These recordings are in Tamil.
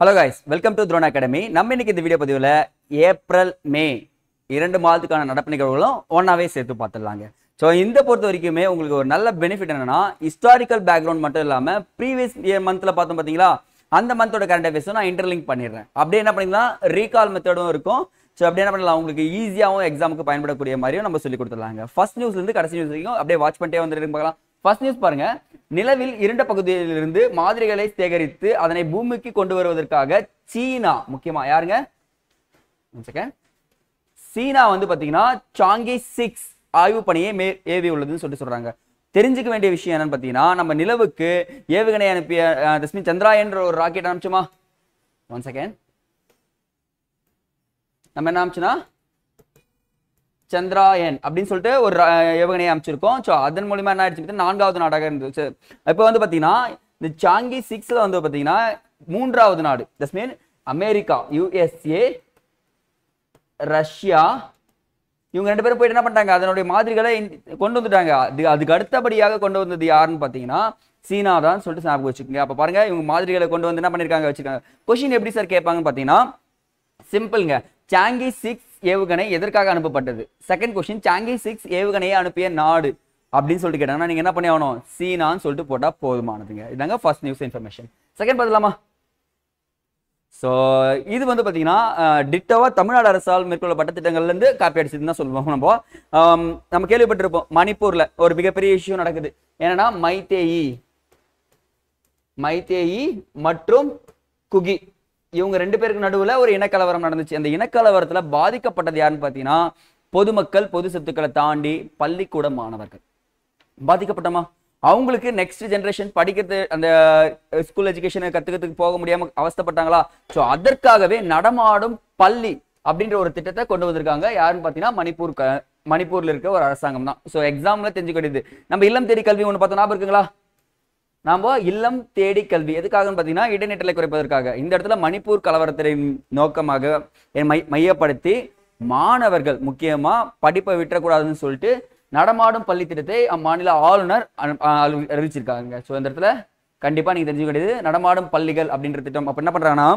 Hello guys, welcome to drone academy. நம்ம இன்னைக்கு இந்த வீடியோ பதிவில் ஏப்ரல் மே 2 மாதத்துக்கான நடப்பு நிகழ்வுகளும் ஒன்றாவே சேர்த்து பார்த்துடலாங்க. ஸோ இந்த பொறுத்த வரைக்குமே உங்களுக்கு ஒரு நல்ல பெனிஃபிட் என்னன்னா, ஹிஸ்டாரிக்கல் பேக்ரவுண்ட் மட்டும் இல்லாமல் ப்ரீவியஸ் இயர் மந்த்தில் பார்த்தோம் பார்த்தீங்களா, அந்த மந்தோட கரண்ட் அஃபேர்ஸும் நான் இன்டர்லிங்க் பண்ணிடுறேன். அப்படியே என்ன பண்ணிக்கலாம், ரீகால் மெத்தடும் இருக்கும். ஸோ அப்படியே என்ன பண்ணலாம், உங்களுக்கு ஈஸியாகவும் எக்ஸாமுக்கு பயன்படக்கூடிய மாதிரியும் நம்ம சொல்லி கொடுத்துடலாங்க. ஃபர்ஸ்ட் நியூஸ்லேருந்து கடைசி நியூஸ் வரைக்கும் அப்படியே வாட்ச் பண்ணிட்டே வந்துட்டு பார்க்கலாம். ஃபர்ஸ்ட் நியூஸ் பாருங்க. நிலவில் இருண்ட பகுதியிலிருந்து மாதிரிகளை சேகரித்து அதனை பூமிக்கு கொண்டு வருவதற்காக சீனா, முக்கியமா யாருங்க, சீனா வந்து பாத்தீங்கன்னா சாங்கி 6 ஆய்வு பணியை ஏவி உள்ளதுன்னு சொல்றாங்க. தெரிஞ்சுக்க வேண்டிய விஷயம் என்னன்னு பாத்தீங்கன்னா, நம்ம நிலவுக்கு ஏவுகணை அனுப்பிய தஸ்மின் சந்திராயன் ஒரு ராக்கெட் அனுப்பிச்சோமா. ஒன் செகண்ட், நம்ம என்ன அனுப்பிச்சுனா சந்திராயன் அப்படின்னு சொல்லிட்டு ஒரு ஏவுகணையை அமைச்சிருக்கோம். ஸோ அதன் மூலியமா என்ன ஆயிடுச்சு, 4வது நாடாக இருந்துச்சு. இப்போ வந்து பார்த்தீங்கன்னா இந்த சாங்கி 6ல வந்து பார்த்தீங்கன்னா 3வது நாடு, that's mean America, USA, Russia, இவங்க 2 பேரும் போயிட்டு என்ன பண்ணிட்டாங்க, அதனுடைய மாதிரிகளை கொண்டு வந்துட்டாங்க. அதுக்கு அடுத்தபடியாக கொண்டு வந்தது யாருன்னு பார்த்தீங்கன்னா சீனா தான் சொல்லிட்டு ஞாபகம் வச்சுக்கோங்க. அப்போ பாருங்க, இவங்க மாதிரிகளை கொண்டு வந்து என்ன பண்ணிருக்காங்க வச்சுக்காங்க. கொஸ்டின் எப்படி சார் கேட்பாங்கன்னு பார்த்தீங்கன்னா சிம்பிள்ங்க. சாங்கி 6 ஏவுகணை எதற்காக அனுப்பப்பட்டது? செகண்ட் கொஸ்டின், சாங்கி 6 ஏவுகணையை அனுப்பிய நாடு அப்படின்னு சொல்லிட்டு கேட்டாங்கன்னா நீங்க என்ன பண்ணி ஆகணும், சீனான்னு சொல்லிட்டு போட்டா போதுமானதுங்க. இதாங்க ஃபர்ஸ்ட் நியூஸ் இன்ஃபர்மேஷன். செகண்ட் பார்த்துலாமா. ஸோ இது வந்து பார்த்தீங்கன்னா டிட்டோவா தமிழ்நாடு அரசால் மேற்கொள்ளப்பட்ட திட்டங்கள்ல இருந்து காப்பி அடிச்சதுன்னு தான் சொல்லுவோம். நம்ம கேள்விப்பட்டிருப்போம், மணிப்பூர்ல ஒரு மிகப்பெரிய இஷ்யூ நடக்குது. என்னன்னா மைத்தேயி மற்றும் குகி, இவங்க 2 பேருக்கு நடுவுல ஒரு இனக்கலவரம் நடந்துச்சு. அந்த இனக்கலவரத்துல பாதிக்கப்பட்டது யாருன்னு பாத்தீங்கன்னா பொதுமக்கள், பொது சொத்துக்களை தாண்டி பள்ளிக்கூட மாணவர்கள் பாதிக்கப்பட்டமா. அவங்களுக்கு நெக்ஸ்ட் ஜெனரேஷன் படிக்கிறது, அந்த ஸ்கூல் எஜுகேஷனை கத்துக்கிறதுக்கு போக முடியாம அவஸ்தப்பட்டாங்களா. ஸோ அதற்காகவே நடமாடும் பள்ளி அப்படின்ற ஒரு திட்டத்தை கொண்டு வந்திருக்காங்க. யாருன்னு பாத்தீங்கன்னா மணிப்பூர்ல இருக்க ஒரு அரசாங்கம் தான். ஸோ எக்ஸாம்ல தெரிஞ்சுக்கிட்டது. நம்ம இல்லம் தேடி கல்வி ஒன்று பார்த்தோம், ஞாபகம் இருக்குங்களா? நாம இல்லம் தேடி கல்வி எதுக்காகன்னு பார்த்தீங்கன்னா இடைநிற்றலை குறைப்பதற்காக. இந்த இடத்துல மணிப்பூர் கலவரத்தின் நோக்கமாக மையப்படுத்தி மாணவர்கள் முக்கியமா படிப்பை விட்டுறக்கூடாதுன்னு சொல்லிட்டு நடமாடும் பள்ளி திட்டத்தை அம்மாநில ஆளுநர் அறிவிச்சிருக்காங்க. ஸோ இந்த இடத்துல கண்டிப்பா நீங்க தெரிஞ்சுக்க வேண்டியது நடமாடும் பள்ளிகள் அப்படின்ற திட்டம். அப்ப என்ன பண்றாங்கன்னா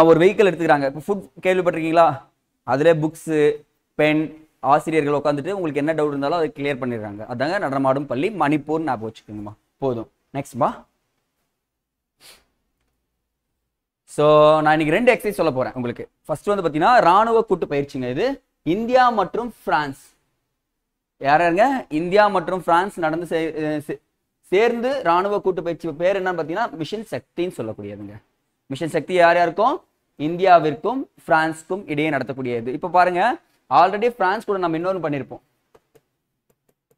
ஒரு வெஹிக்கிள் எடுத்துக்கிறாங்க. இப்போ ஃபுட் கேள்விப்பட்டிருக்கீங்களா? அதுல புக்ஸ், பென், ஆசிரியர்கள் உட்காந்துட்டு உங்களுக்கு என்ன டவுட் இருந்தாலும் அதை கிளியர் பண்ணிடுறாங்க. அதாங்க நடமாடும் பள்ளி. மணிப்பூர் ஞாபகம் வச்சுக்கோங்கம்மா, போதும். நெக்ஸ்ட் பா. ஸோ நான் இன்னைக்கு 2 எக்ஸசைஸ் சொல்ல போறேன் உங்களுக்கு. ஃபர்ஸ்ட் வந்து பார்த்தீங்கன்னா ராணுவ கூட்டு பயிற்சிங்க. இது இந்தியா மற்றும் பிரான்ஸ், யாருங்க, இந்தியா மற்றும் பிரான்ஸ் நடந்து சேர்ந்து ராணுவ கூட்டு பயிற்சி பேர் என்னன்னு பார்த்தீங்கன்னா மிஷன் சக்தின்னு சொல்லக்கூடியதுங்க. மிஷன் சக்தி யார் யாருக்கும், இந்தியாவிற்கும் பிரான்ஸ்க்கும் இடையே நடத்தக்கூடியது. இப்போ பாருங்க, ஆல்ரெடி பிரான்ஸ் கூட நம்ம இன்னொன்று பண்ணியிருப்போம்.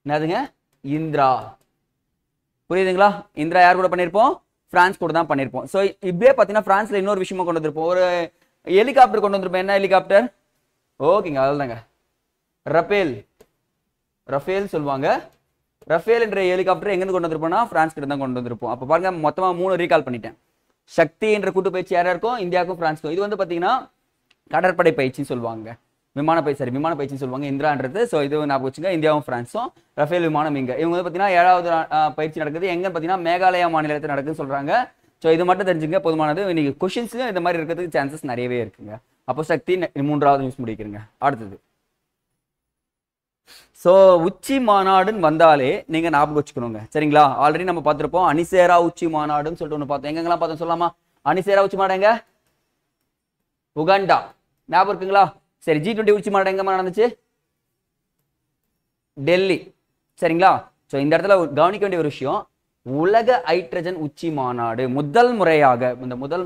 என்னதுங்க, இந்திரா. புரியுதுங்களா? இந்திரா யார் கூட பண்ணியிருப்போம், பிரான்ஸ் கூட தான் பண்ணியிருப்போம். ஸோ இப்படியே பார்த்தீங்கன்னா பிரான்ஸ்ல இன்னொரு விஷயமா கொண்டு வந்திருப்போம், ஒரு ஹெலிகாப்டர் கொண்டு வந்திருப்போம். என்ன ஹெலிகாப்டர்? ஓகேங்க, அதுதாங்க ரஃபேல் சொல்லுவாங்க. ரஃபேல் என்ற ஹெலிகாப்டர் எங்கேருந்து கொண்டு வந்திருப்போம்னா பிரான்ஸ் கிட்ட தான் கொண்டு வந்திருப்போம். அப்போ பாருங்க, மொத்தமாக 3 ரீகால் பண்ணிட்டேன். சக்தி என்ற கூட்டு பயிற்சி யாரா இருக்கும், இந்தியாவுக்கும் பிரான்ஸ்க்கும். இது வந்து பார்த்தீங்கன்னா கடற்படை பயிற்சின்னு சொல்லுவாங்க, விமான பயிற்சின்னு சொல்லுவாங்க இந்திரான்றது. ஸோ இது ஞாபகம் வச்சுங்க, இந்தியாவும் பிரான்ஸும். ரஃபேல் விமானம் இங்க. இவங்க வந்து பார்த்தீங்கன்னா 7வது பயிற்சி நடக்குது. எங்கன்னு பார்த்தீங்கன்னா மேகாலயா மாநிலத்தில் நடக்குதுன்னு சொல்றாங்க. ஸோ இது மட்டும் தெரிஞ்சுங்க, போதுமானது. இன்னைக்கு கொஸ்டின்ஸ்லயும் இந்த மாதிரி இருக்கிறதுக்கு சான்சஸ் நிறையவே இருக்குங்க. அப்போ சக்தி 3வது நியூஸ் முடிக்கிறீங்க. அடுத்தது, ஸோ உச்சி மாநாடுன்னு வந்தாலே நீங்க ஞாபகம் வச்சுக்கணுங்க, சரிங்களா? ஆல்ரெடி நம்ம பார்த்துருப்போம் அணிசேரா உச்சி மாநாடுன்னு சொல்லிட்டு ஒன்று பார்த்தோம். எங்கெங்கெல்லாம் பார்த்தோம் சொல்லலாமா? அணிசேரா உச்சி மாநாடு எங்க? உகாண்டா. ஞாபகம் இருக்குங்களா? சரி, G20 உச்சி மாநாடு எங்க நடந்துச்சு? டெல்லி, சரிங்களா? ஸோ இந்த இடத்துல கவனிக்க வேண்டிய ஒரு விஷயம், உலக ஹைட்ரஜன் உச்சி மாநாடு முதல்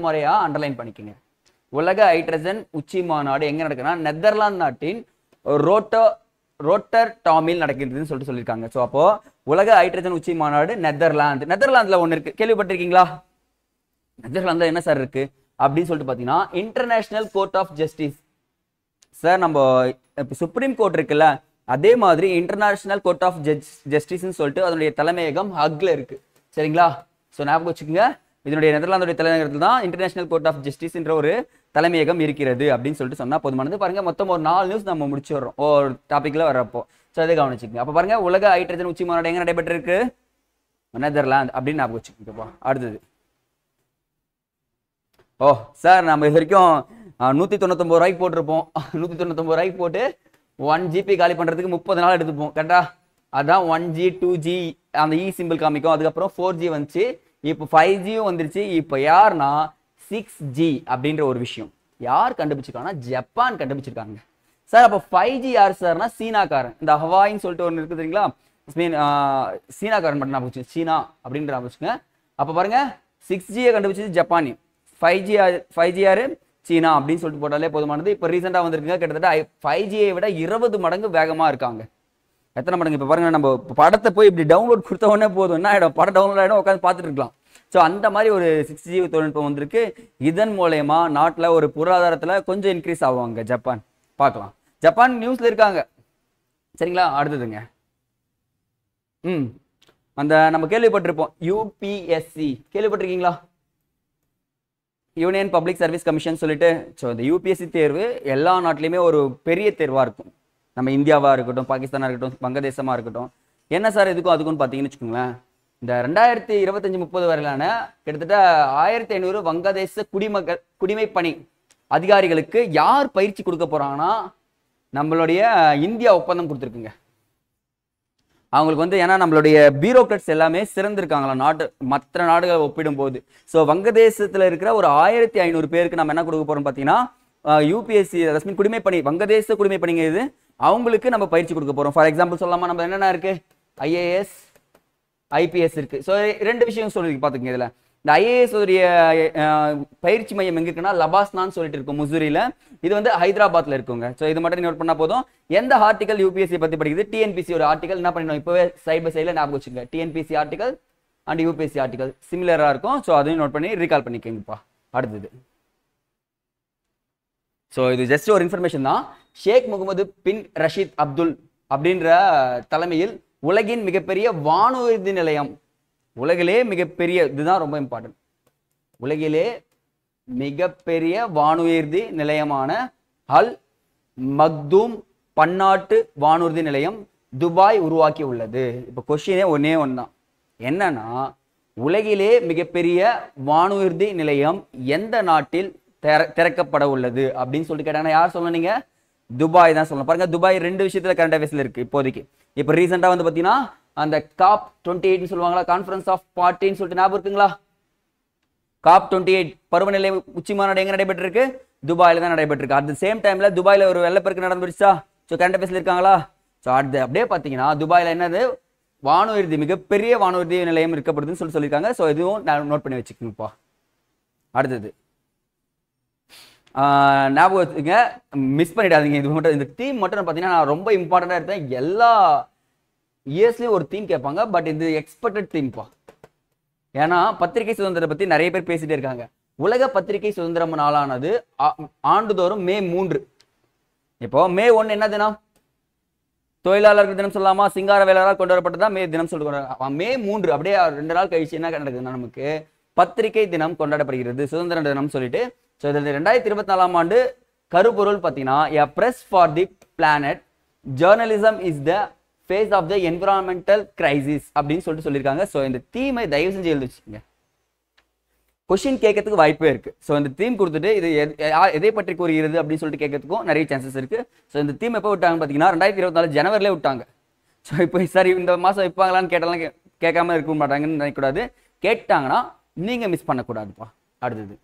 முறையா அண்டர்லைன் பண்ணிக்கோங்க. உலக ஹைட்ரஜன் உச்சி மாநாடு எங்க நடக்குதுன்னா நெதர்லாந்து நாட்டின் ரோட்டர்டாமில் நடக்கிறதுன்னு சொல்லிட்டு சொல்லியிருக்காங்க. ஸோ அப்போ உலக ஹைட்ரஜன் உச்சி மாநாடு நெதர்லாந்துல ஒன்று இருக்கு, கேள்விப்பட்டிருக்கீங்களா? நெதர்லாந்துல என்ன சார் இருக்கு அப்படின்னு சொல்லிட்டு பார்த்தீங்கன்னா international court of justice. Sir, நம்ம சுப்ரீம் கோர்ட் இருக்குல்ல, அதே மாதிரி இன்டர்நேஷனல் கோர்ட் ஆஃப் ஜஸ்டிஸ்ன்னு சொல்லிட்டு அதனுடைய தலைமையகம் ஹக்ல இருக்கு, சரிங்களா? ஸோ ஞாபகம் வச்சுக்கோங்க, இதனுடைய நெதர்லாந்துடைய தலைநகரத்தில் தான் இன்டர்நேஷனல் கோர்ட் ஆஃப் ஜஸ்டிஸ் என்ற ஒரு தலைமையகம் இருக்கிறது அப்படின்னு சொல்லிட்டு சொன்னா போதுமானது. பாருங்க, மொத்தம் ஒரு 4 நியூஸ் நம்ம முடிச்சு வர்றோம் ஒரு டாபிக்ல வரப்போ. ஸோ அதை கவனிச்சுக்கோங்க. அப்போ பாருங்க, உலக ஹைட்ரஜன் உச்சி மாநாடு எங்க நடைபெற்றிருக்கு? நெதர்லாந்து அப்படின்னு ஞாபகம் வச்சுக்கோங்கப்பா. அடுத்தது ஓ சார், நம்ம இது வரைக்கும் 199 ரூபாய்க்கு போட்டிருப்போம். 199 ரூபாய்க்கு போட்டு 1 GB காலி பண்றதுக்கு 30 நாள் எடுத்துப்போம் கரெக்டா? அதான் 1G 2G அந்த இ சிம்பிள் காமிக்கும். அதுக்கப்புறம் 4G வந்துச்சு, இப்போ 5Gயும் வந்துருச்சு. இப்போ யாருன்னா 6G அப்படின்ற ஒரு விஷயம் யார் கண்டுபிடிச்சிருக்காங்கன்னா ஜப்பான் கண்டுபிடிச்சிருக்காங்க சார். அப்போ 5G யார் சார்னா சீனாக்காரன். இந்த ஹவாயின்னு சொல்லிட்டு ஒன்று இருக்குது தெரியுங்களா, சீனாக்காரன் மட்டும் நான் போச்சு, சீனா அப்படின்ற ஆரம்பிச்சுங்க. அப்போ பாருங்க 6Gயை கண்டுபிடிச்சது ஜப்பானி, 5G யாரு சீனா அப்படின்னு சொல்லிட்டு போட்டாலே போதுமானது. இப்போ ரீசெண்டாக வந்திருக்குங்க, கிட்டத்தட்ட 5Gயை விட 20 மடங்கு வேகமாக இருக்காங்க. எத்தனை மடங்கு? இப்போ பாருங்க, நம்ம படத்தை போய் இப்படி டவுன்லோட் கொடுத்த உடனே போதும், என்ன ஆகிடும், படம் டவுன்லோட் ஆகிடும், உட்காந்து பார்த்துட்டு இருக்கலாம். ஸோ அந்த மாதிரி ஒரு 6G தொழில்நுட்பம் வந்திருக்கு. இதன் மூலயமா நாட்டில் ஒரு பொருளாதாரத்தில் கொஞ்சம் இன்க்ரீஸ் ஆகுவாங்க ஜப்பான். பார்க்கலாம், ஜப்பான் நியூஸ்ல இருக்காங்க சரிங்களா. அடுத்ததுங்க, அந்த நம்ம கேள்விப்பட்டிருப்போம் யூபிஎஸ்சி, கேள்விப்பட்டிருக்கீங்களா? யூனியன் பப்ளிக் சர்வீஸ் கமிஷன் சொல்லிட்டு. ஸோ இந்த யூபிஎஸ்சி தேர்வு எல்லா நாட்டிலையுமே ஒரு பெரிய தேர்வாக இருக்கும். நம்ம இந்தியாவாக இருக்கட்டும், பாகிஸ்தானாக இருக்கட்டும், வங்கதேசமாக இருக்கட்டும். என்ன சார் இதுக்கும் அதுக்கும் பார்த்தீங்கன்னு வச்சுக்கோங்களேன், இந்த 2025-30 வரையிலான கிட்டத்தட்ட 1500 வங்கதேச குடிமை பணி அதிகாரிகளுக்கு யார் பயிற்சி கொடுக்க போறாங்கன்னா நம்மளுடைய இந்தியா ஒப்பந்தம் கொடுத்துருக்குங்க. அவங்களுக்கு வந்து ஏன்னா நம்மளுடைய பியூரோக்ராட்ஸ் எல்லாமே சிறந்திருக்காங்களா மற்ற நாடுகளை ஒப்பிடும் போது. ஸோ வங்கதேசத்தில் இருக்கிற ஒரு 1500 பேருக்கு நம்ம என்ன கொடுக்க போறோம் பார்த்தீங்கன்னா யூபிஎஸ்சி ரஸ்மின் குடிமை பணி, வங்கதேச குடிமை பணிங்க இது, அவங்களுக்கு நம்ம பயிற்சி கொடுக்க போறோம். ஃபார் எக்ஸாம்பிள் சொல்லலாமா, நம்ம என்னென்ன இருக்கு, ஐஏஎஸ் ஐபிஎஸ் இருக்கு. ஸோ 2 விஷயம் சொல்லி பார்த்துக்கங்க. இதில் இந்த ஐஏஎஸ் உடைய பயிற்சி மையம் எங்க இருக்குன்னா லபாஸ்னான்னு சொல்லிட்டு இருக்கும் முசூரியில். இது வந்து ஹைதராபாத்ல இருக்குங்க. ஸோ இது மட்டும் நோட் பண்ணா போதும். எந்த ஆர்டிகல் யூபிஎஸ்சி பத்தி படிக்குது, டிஎன்பிசி ஒரு ஆர்டிகல் என்ன பண்ணிடணும் இப்போவே சைட் பை சைடில் ஞாபகம் வச்சுங்க. TNPSC article and UPSC article சிமிலரா இருக்கும். ஸோ அதையும் நோட் பண்ணி ரீகால் பண்ணிக்கங்கப்பா. அடுத்தது, ஸோ இது ஜஸ்ட் ஒரு இன்ஃபர்மேஷன் தான். ஷேக் முகமது பின் ரஷீத் அப்துல் அப்படின்ற தலைமையில் உலகின் மிகப்பெரிய வானூர்தி நிலையம், உலகிலே மிகப்பெரிய, இதுதான் ரொம்ப இம்பார்ட்டன்ட், உலகிலே மிகப்பெரிய வானூர்தி நிலையமான அல் மக்தூம் பன்னாட்டு வானூர்தி நிலையம் துபாய் உருவாக்கி உள்ளது. இப்போ கொஸ்டினே ஒன்னே ஒன்று தான், என்னன்னா உலகிலே மிகப்பெரிய வானூர்தி நிலையம் எந்த நாட்டில் திறக்கப்பட உள்ளது அப்படின்னு சொல்லிட்டு கேட்டாங்கன்னா யார் சொல்லணுங்க, துபாய் தான் சொல்லணும். பாருங்க, துபாய் 2 விஷயத்துல கரண்ட் அஃபேர்ஸ்ல இருக்கு இப்போதைக்கு. இப்போ ரீசெண்டா வந்து பாத்தீங்கன்னா அந்த COP 28 சொல்லுவாங்களா, கான்ஃபரன்ஸ் ஆஃப் பார்ட்டின்னு சொல்லிட்டு ஞாபகம் இருக்குங்களா? COP 28 பருவநிலை உச்சி மாநாடு எங்க நடைபெற்றிருக்கு, துபாயில தான் நடைபெற்றிருக்கு. அட் த சேம் டைம்ல துபாயில ஒரு வெள்ளப்பெருக்கு நடந்துருச்சா? ஸோ கரண்ட் அஃபேர்ஸ்ல இருக்காங்களா? ஸோ அது அப்படியே பாத்தீங்கன்னா துபாயில என்னது வானூர்தி, மிகப்பெரிய வானூர்தி நிலையம் இருக்கப்படுதுன்னு சொல்லியிருக்காங்க. ஸோ இதுவும் நோட் பண்ணி வச்சுக்கோங்கப்பா. அடுத்தது ஞாபகம் வச்சுங்க, மிஸ் பண்ணிடாதீங்க. இது மட்டும், இந்த தீம் மட்டும் பார்த்தீங்கன்னா நான் ரொம்ப இம்பார்ட்டண்டாக எடுத்தேன். எல்லா இயர்ஸ்லையும் ஒரு தீம் கேட்பாங்க, பட் இது எக்ஸ்பெக்டட் தீம்ப்பா. ஏன்னா பத்திரிகை சுதந்திரம் பற்றி நிறைய பேர் பேசிட்டே இருக்காங்க. உலக பத்திரிகை சுதந்திரம் நாளானது ஆண்டுதோறும் மே 3. இப்போ மே 1 என்ன தினம், தொழிலாளர்கள் தினம் சொல்லலாமா, சிங்கார வேளாளரால் கொண்டு வரப்பட்டதா மே தினம் சொல்லுவாங்க. மே 3 அப்படியே 2 நாள் கழிச்சு என்ன நடக்குதுன்னா நமக்கு பத்திரிகை தினம் கொண்டாடப்படுகிறது, சுதந்திர தினம் சொல்லிட்டு. ஸோ இதில் 2024ஆம் ஆண்டு கருப்பொருள் பார்த்தீங்கன்னா a press for the planet, journalism is the face of the environmental crisis அப்படின்னு சொல்லியிருக்காங்க. ஸோ இந்த தீமை தயவு செஞ்சு எழுதி வச்சுக்கோங்க, கொஸ்டின் கேட்கறதுக்கு வாய்ப்பே இருக்கு. ஸோ இந்த தீம் கொடுத்துட்டு இது எதை பற்றி கூறுகிறது அப்படின்னு சொல்லிட்டு கேட்கறதுக்கும் நிறைய சான்சஸ் இருக்கு. ஸோ இந்த தீம் எப்போ விட்டாங்க பார்த்தீங்கன்னா 2024 ஜனவரிலே விட்டாங்க. ஸோ இப்போ சரி இந்த மாதம் வைப்பாங்களான்னு கேட்டாலும் கேட்காம இருக்க மாட்டாங்கன்னு நினைக்கக்கூடாது. கேட்டாங்கன்னா நீங்கள் மிஸ் பண்ணக்கூடாதுப்பா. அடுத்தது,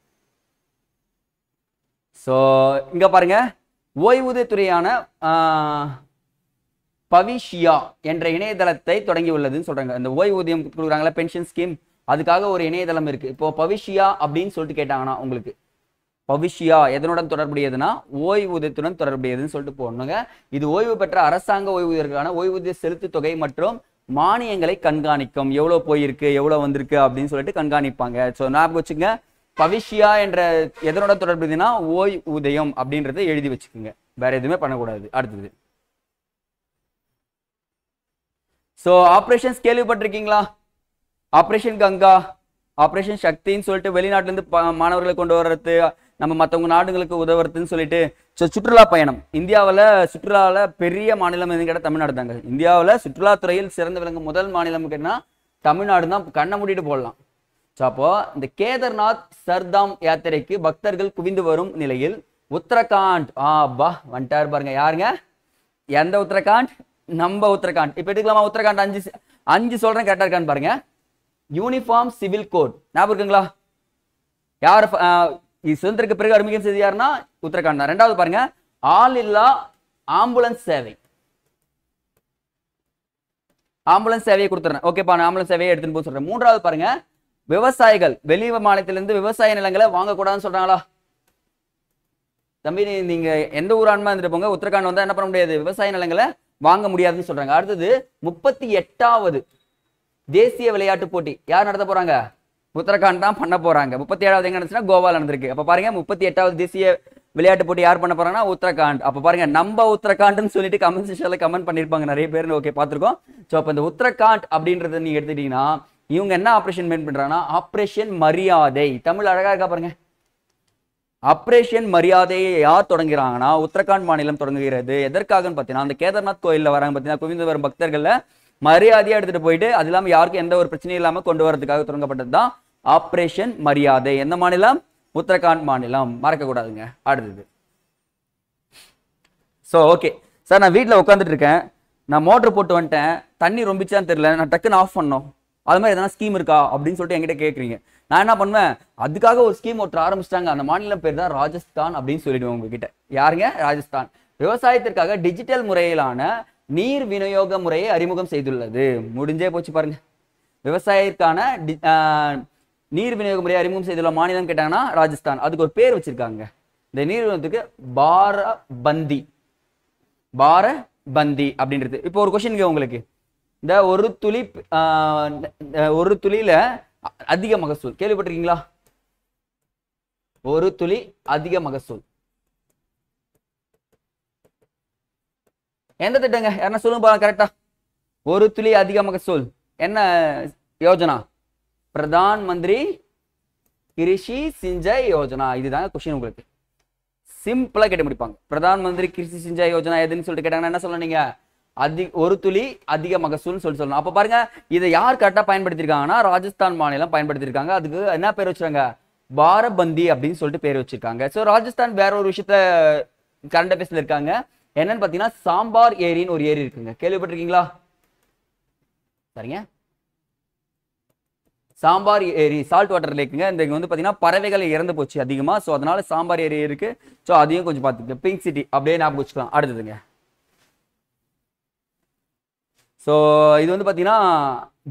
ஸோ இங்கே பாருங்க, ஓய்வூதியத்துறையான பவிஷியா என்ற இணையதளத்தை தொடங்கி உள்ளதுன்னு சொல்றாங்க. இந்த ஓய்வூதியம் கொடுக்குறாங்களா பென்ஷன் ஸ்கீம், அதுக்காக ஒரு இணையதளம் இருக்கு. இப்போ பவிஷியா அப்படின்னு சொல்லிட்டு கேட்டாங்கன்னா உங்களுக்கு பவிஷியா எதனுடன் தொடர்புடையதுன்னா ஓய்வூதியத்துடன் தொடர்புடையதுன்னு சொல்லிட்டு போடணுங்க. இது ஓய்வு பெற்ற அரசாங்க ஓய்வூதியர்களுக்கான ஓய்வூதிய செலுத்து தொகை மற்றும் மானியங்களை கண்காணிக்கும், எவ்வளோ போயிருக்கு எவ்வளோ வந்திருக்கு அப்படின்னு சொல்லிட்டு கண்காணிப்பாங்க. ஸோ ஞாபகம் வச்சுங்க, பவிஷியா என்ற எதனோட தொடர்புனா ஓய்வூதியம் அப்படின்றத எழுதி வச்சுக்கோங்க, வேற எதுவுமே பண்ணக்கூடாது. அடுத்தது, ஸோ ஆப்ரேஷன்ஸ் கேள்விப்பட்டிருக்கீங்களா? ஆப்ரேஷன் கங்கா, ஆப்ரேஷன் சக்தின்னு சொல்லிட்டு வெளிநாட்டிலேருந்து மாணவர்களை கொண்டு வர்றது, நம்ம மற்றவங்க நாடுகளுக்கு உதவுறதுன்னு சொல்லிட்டு. ஸோ சுற்றுலா பயணம், இந்தியாவில் சுற்றுலாவில் பெரிய மாநிலம் எதுன்னு கேட்டால் தமிழ்நாடு தாங்க. இந்தியாவில் சுற்றுலாத்துறையில் சிறந்து விளங்கும் முதல் மாநிலம் கேட்டால் தமிழ்நாடு தான், கண்ணை மூடிட்டு போடலாம். அப்போ இந்த கேதார்நாத் சர்தாம் யாத்திரைக்கு பக்தர்கள் குவிந்து வரும் நிலையில் உத்தரகாண்ட் பா வந்துட்டார் பாருங்க. யாருங்க? எந்த உத்தரகாண்ட்? நம்ம உத்தரகாண்ட். இப்ப எடுக்கலாமா? உத்தரகாண்ட் அஞ்சு சொல்றேன், கரெக்டா இருக்கான்னு பாருங்க. யூனிஃபார்ம் சிவில் கோட் ஞாபகம் இருக்குங்களா? யார் சுதந்திரக்கு பிறகு அறிமுகம் செய்து யாருன்னா உத்தரகாண்ட் தான். ரெண்டாவது பாருங்க, ஆல் இல்லா ஆம்புலன்ஸ் சேவை. ஆம்புலன்ஸ் சேவையை கொடுத்துறேன். ஓகேப்பா, நான் ஆம்புலன்ஸ் சேவையை எடுத்துன்னு போய் சொல்றேன். மூன்றாவது பாருங்க, விவசாயிகள் வெளி மாநிலத்திலிருந்து விவசாய நிலங்களை வாங்கக்கூடாதுன்னு சொல்றாங்களா? தம்பி நீங்க எந்த ஊரான்மா இருந்துட்டு போங்க, உத்தரகாண்ட் வந்தா என்ன பண்ண முடியாது, விவசாய நிலங்களை வாங்க முடியாதுன்னு சொல்றாங்க. அடுத்தது 38வது தேசிய விளையாட்டு போட்டி யார் நடத்த போறாங்க? உத்தரகாண்ட் தான் பண்ண போறாங்க. 37வது எங்க நடந்துச்சுன்னா கோவால நடந்திருக்கு. அப்ப பாருங்க 38வது தேசிய விளையாட்டு போட்டி யார் பண்ண போறாங்கன்னா உத்தரகாண்ட். அப்ப பாருங்க நம்ம உத்தரகாண்ட்னு சொல்லிட்டு கமெண்ட் செக்ஷன்ல கமெண்ட் பண்ணிருப்பாங்க நிறைய பேர். ஓகே பார்த்திருக்கோம். சோ அப்ப இந்த உத்தரகாண்ட் அப்படின்றத நீங்க எடுத்துட்டீங்கன்னா இவங்க என்ன ஆபரேஷன் மெயின் பண்றாங்கன்னா ஆபரேஷன் மரியாதை. தமிழ் அழகா இருக்கா பாருங்க. ஆபரேஷன் மரியாதையை யார் தொடங்குறாங்கன்னா உத்தரகாண்ட் மாநிலம் தொடங்குகிறது. எதற்காகன்னு பார்த்தீங்கன்னா அந்த கேதார்நாத் கோயிலில் வராங்க பார்த்தீங்கன்னா குவிந்து வரும் பக்தர்கள மரியாதையா எடுத்துட்டு போயிட்டு அது இல்லாம யாருக்கும் எந்த ஒரு பிரச்சனையும் இல்லாம கொண்டு வரதுக்காக தொடங்கப்பட்டது தான் ஆபரேஷன் மரியாதை. எந்த மாநிலம்? உத்தரகாண்ட் மாநிலம். மறக்க கூடாதுங்க. அடுத்தது சோ ஓகே சார், நான் வீட்டில் உட்காந்துட்டு இருக்கேன், நான் மோட்டர் போட்டு வந்துட்டேன், தண்ணி ரொம்பிச்சான்னு தெரியல, நான் டக்குன்னு ஆஃப் பண்ணோம், அது மாதிரி எதனா ஸ்கீம் இருக்கா அப்படின்னு சொல்லிட்டு என்கிட்ட கேட்குறீங்க. நான் என்ன பண்ணுவேன், அதுக்காக ஒரு ஸ்கீம் ஒருத்தர் ஆரம்பிச்சிட்டாங்க, அந்த மாநிலம் பேர் தான் ராஜஸ்தான் அப்படின்னு சொல்லிடுவேன் உங்ககிட்ட. யாருங்க? ராஜஸ்தான். விவசாயத்திற்காக டிஜிட்டல் முறையிலான நீர் விநியோக முறையை அறிமுகம் செய்துள்ளது. முடிஞ்சே போச்சு பாருங்க. விவசாயத்திற்கான நீர் விநியோக முறையை அறிமுகம் செய்துள்ள மாநிலம் கேட்டாங்கன்னா ராஜஸ்தான். அதுக்கு ஒரு பேர் வச்சிருக்காங்க இந்த நீர் விநியோகத்துக்கு, பாரபந்தி. பாரபந்தி அப்படின்றது. இப்போ ஒரு கொஸ்டின் உங்களுக்கு, இந்த ஒரு துளியில அதிக மகசூல் கேள்விப்பட்டிருக்கீங்களா? ஒரு துளி அதிக மகசூல் எந்த திட்டங்க? யாரா சொல்லுங்க கரெக்டா. ஒரு துளி அதிக மகசூல் என்ன யோஜனா? பிரதான் மந்திரி கிருஷி சிஞ்சாய் யோஜனா. இதுதாங்க கொஸ்டின் உங்களுக்கு. சிம்பிளா கேட்டு முடிப்பாங்க. பிரதான் மந்திரி கிருஷி சிஞ்சாய் யோஜனா எதுன்னு சொல்லிட்டு கேட்டாங்கன்னா என்ன சொல்லணும் நீங்க? ஒரு துளி அதிக மகசூல் சொல்லணும். அப்ப பாருங்க இதை யார் கரெக்டா பயன்படுத்திருக்காங்கன்னா ராஜஸ்தான் மாநிலம் பயன்படுத்திருக்காங்க. அதுக்கு என்ன பேர் வச்சிருக்காங்க? பாரபந்தி அப்படின்னு சொல்லிட்டு பேர் வச்சிருக்காங்க. சோ ராஜஸ்தான் வேற ஒரு விஷயத்த கரண்ட் அஃபேர்ஸ்ல இருக்காங்க. என்னன்னு பாத்தீங்கன்னா சாம்பார் ஏரின்னு ஒரு ஏரி இருக்குங்க. கேள்விப்பட்டிருக்கீங்களா? சரிங்க, சாம்பார் ஏரி சால்ட் வாட்டர் லேக்குங்க. இந்த வந்து பாத்தீங்கன்னா பறவைகள் இறந்து போச்சு அதிகமா. சோ அதனால சாம்பார் ஏரி இருக்கு. சோ அதையும் கொஞ்சம் பார்த்துங்க. பிங்க் சிட்டி அப்படியே ஞாபகம் வச்சுக்கலாம். அடுத்ததுங்க, சோ இது வந்து பாத்தீங்கன்னா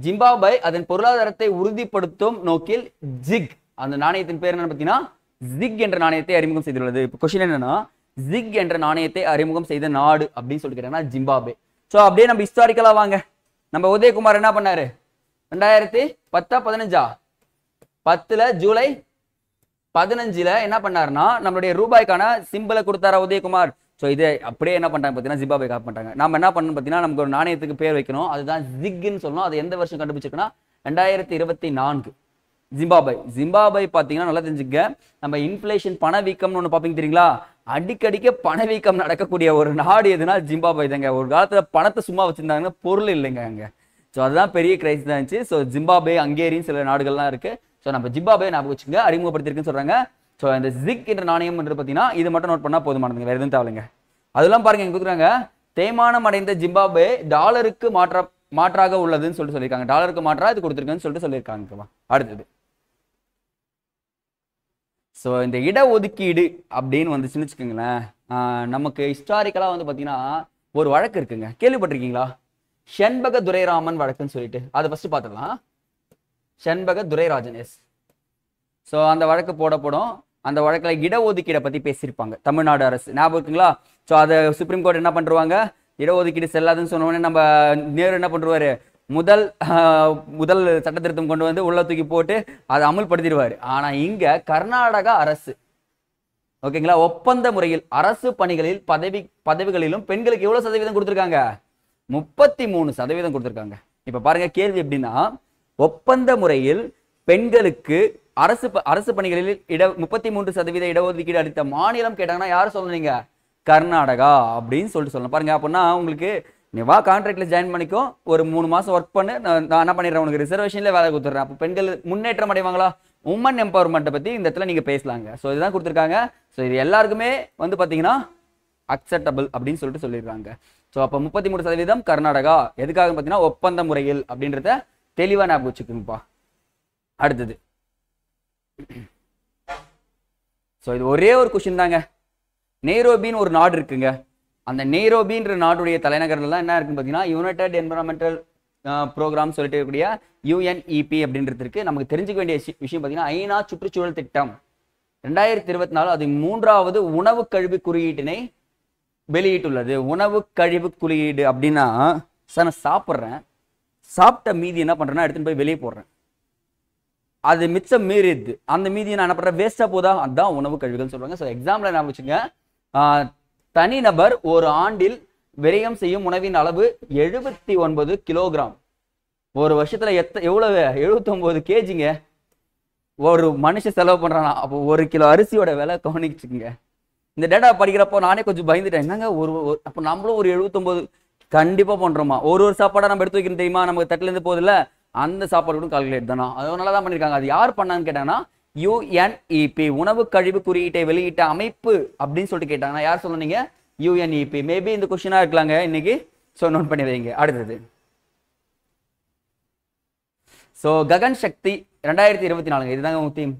ஜிம்பாப்வே அதன் பொருளாதாரத்தை உறுதிப்படுத்தும் நோக்கில் ஜிக், அந்த நாணயத்தின் பேர் என்னன்னு பாத்தீங்கன்னா ஜிக் என்ற நாணயத்தை அறிமுகம் செய்துள்ளது. இப்போ கொஸ்டின் என்னன்னா ஜிக் என்ற நாணயத்தை அறிமுகம் செய்த நாடு அப்படின்னு சொல்லிட்டு கேட்டாங்கன்னா ஜிம்பாப்வே. சோ அப்படியே நம்ம ஹிஸ்டாரிக்கலா வாங்க. நம்ம உதயகுமார் என்ன பண்ணாரு? 2010 10 ஜூலை 15 என்ன பண்ணாருன்னா நம்மளுடைய ரூபாய்க்கான சிம்பிளை கொடுத்தாரா உதயகுமார். ஸோ இது அப்படியே என்ன பண்றாங்க பார்த்தீங்கன்னா ஜிம்பாப்வே காப்பி பண்ணிட்டாங்க. நம்ம என்ன பண்ணணும் பார்த்தீங்கன்னா நமக்கு ஒரு நாணயத்துக்கு பேர் வைக்கணும், அதுதான் ஜிக்னு சொல்லணும். அது எந்த வருஷம் கண்டுபிடிச்சிருக்குன்னா 2024 ஜிம்பாப்வே பார்த்தீங்கன்னா நல்லா தெரிஞ்சுக்க. நம்ம இன்ஃபிளேஷன் பணவீக்கம்னு ஒன்று பார்ப்பீங்க தெரியுங்களா? அடிக்கடிக்க பணவீக்கம் நடக்கக்கூடிய ஒரு நாடு எதுனா ஜிம்பாப்வே தாங்க. ஒரு காலத்துல பணத்தை சும்மா வச்சிருந்தாங்கன்னா பொருள் இல்லைங்க அங்க. ஸோ அதுதான் பெரிய கிரைசிஸ் தான் இருந்துச்சு. ஸோ ஜிம்பாப்வே, ஹங்கேரின்னு சில நாடுகள்லாம் இருக்கு. ஸோ நம்ம ஜிம்பாப்வே ஞாபகம் வச்சுங்க, அறிமுகப்படுத்திருக்குன்னு சொல்றாங்க. ஸோ இந்த ஜிக் என்ற நாணயம் என்று பார்த்தீங்கன்னா இது மட்டும் நோட் பண்ணா போதுமானதுங்க, வேற எதுவும் தேவையில்லைங்க. அதெல்லாம் பாருங்க இங்க கொடுக்குறாங்க. தேய்மானம் அடைந்த ஜிம்பாப்வே டாலருக்கு மாற்றாக உள்ளதுன்னு சொல்லிட்டு சொல்லியிருக்காங்க. டாலருக்கு மாற்றா இது கொடுத்துருக்குன்னு சொல்லிட்டு சொல்லியிருக்காங்க. அடுத்தது ஸோ இந்த இடஒதுக்கீடு அப்படின்னு வந்துச்சுன்னு வச்சுக்கோங்களேன், நமக்கு ஹிஸ்டாரிக்கலா வந்து பார்த்தீங்கன்னா ஒரு வழக்கு இருக்குங்க. கேள்விப்பட்டிருக்கீங்களா? ஷண்பக துரைராமன் வழக்குன்னு சொல்லிட்டு. அதை ஃபர்ஸ்ட் பார்த்துக்கலாம். ஷண்பக துரைராஜன். எஸ். ஸோ அந்த வழக்கு போடப்படும். அந்த வழக்கில் இடஒதுக்கீடை பற்றி பேசியிருப்பாங்க தமிழ்நாடு அரசு. ஞாபகம் இருக்குங்களா? ஸோ அதை சுப்ரீம் கோர்ட் என்ன பண்ணுவாங்க? இடஒதுக்கீடு செல்லாதுன்னு சொன்ன உடனே நம்ம நேரு என்ன பண்ணுவாரு? முதல் சட்ட திருத்தம் கொண்டு வந்து உள்ள தூக்கி போட்டு அதை அமுல்படுத்திடுவாரு. ஆனா இங்க கர்நாடகா அரசு ஓகேங்களா ஒப்பந்த முறையில் அரசு பணிகளில் பதவிகளிலும் பெண்களுக்கு எவ்வளவு சதவீதம் கொடுத்திருக்காங்க? 33% கொடுத்திருக்காங்க. இப்ப பாருங்க கேள்வி எப்படின்னா, ஒப்பந்த முறையில் பெண்களுக்கு அரசு பணிகளில் 33% இடஒதுக்கீடு அளித்த மாநிலம் கேட்டாங்கன்னா யார் சொல்லுவீங்க? கர்நாடகா அப்படின்னு சொல்லிட்டு சொல்லணும். பாருங்க அப்படின்னா உங்களுக்கு நீ வா கான்ட்ராக்ட்ல ஜாயின் பண்ணிக்கோ, ஒரு 3 மாசம் ஒர்க் பண்ணு, நான் என்ன பண்ணிடுறேன் உனக்கு ரிசர்வேஷன்ல வேலை கொடுத்துட்றேன். அப்போ பெண்கள் முன்னேற்றம் அடைவாங்களா? உமன் எம்பவர்மெண்ட்டை பத்தி இந்த இடத்துல நீங்க பேசலாங்க. ஸோ இதுதான் கொடுத்துருக்காங்க. ஸோ இது எல்லாருக்குமே வந்து பாத்தீங்கன்னா அக்செப்டபிள் அப்படின்னு சொல்லிட்டு சொல்லியிருக்காங்க. ஸோ அப்போ 33% கர்நாடகா. எதுக்காக பார்த்தீங்கன்னா ஒப்பந்த முறையில் அப்படின்றத தெளிவா ஞாபகம் வச்சுக்கோங்கப்பா. அடுத்தது ஸோ இது ஒரே ஒரு கொஸ்டின் தாங்க. நெய்ரோபின்னு ஒரு நாடு இருக்குங்க. அந்த நெய்ரோபின்ற நாடுடைய தலைநகர்லாம் என்ன இருக்குன்னு பார்த்தீங்கன்னா யுனைடெட் என்விரான்மெண்டல் ப்ரோக்ராம் சொல்லிட்டு இருக்கக்கூடிய UNEP அப்படின்றது இருக்கு. நமக்கு தெரிஞ்சுக்க வேண்டிய விஷயம் பார்த்தீங்கன்னா ஐநா சுற்றுச்சூழல் திட்டம் 2024 அது 3வது உணவு கழிவு குறியீட்டினை வெளியிட்டுள்ளது. உணவு கழிவு குறியீடு அப்படின்னா சார் நான் சாப்பிட்றேன், சாப்பிட்ட மீதி என்ன பண்றேன்னா எடுத்துன்னு போய் வெளியே போடுறேன், அது மிச்சம் மீறிடுது, அந்த மீதியை நான் என்ன பண்றேன் வேஸ்டா போதா, அதுதான் உணவு கழிவுகள் சொல்றாங்க. ஸோ எக்ஸாம்பிள் என்ன வச்சுங்க, தனிநபர் ஒரு ஆண்டில் விரயம் செய்யும் உணவின் அளவு 79 கிலோகிராம். ஒரு வருஷத்துல எவ்வளவு 79 கேஜிங்க ஒரு மனுஷன் செலவு பண்றானா. அப்போ 1 கிலோ அரிசியோட விலை கவனிச்சுங்க. இந்த டேட்டா படிக்கிறப்போ நானே கொஞ்சம் பயந்துட்டேன். என்னங்க அப்போ நம்மளும் ஒரு 79 கண்டிப்பா பண்றோமா? ஒரு சாப்பாடா நம்ம எடுத்து வைக்கணும் தெரியுமா? நமக்கு தட்டுல இருந்து போதில்ல, அந்த சாப்பாடு கூட கால்குலேட் தானா. அதனால தான் பண்ணிருக்காங்க. அது யார் பண்ணான்னு கேட்டாங்கன்னா UNEP உணவு கழிவு குறியீட்டை வெளியிட்ட அமைப்பு அப்படின்னு சொல்லிட்டு கேட்டாங்கன்னா யார் சொன்னீங்க? UNEP. மேபி இந்த கொஸ்டினா இருக்கலாங்க இன்னைக்கு. ஸோ நோட் பண்ணி வைங்க. அடுத்தது ஸோ ககன் சக்தி 2024 இதுதாங்க தீம்.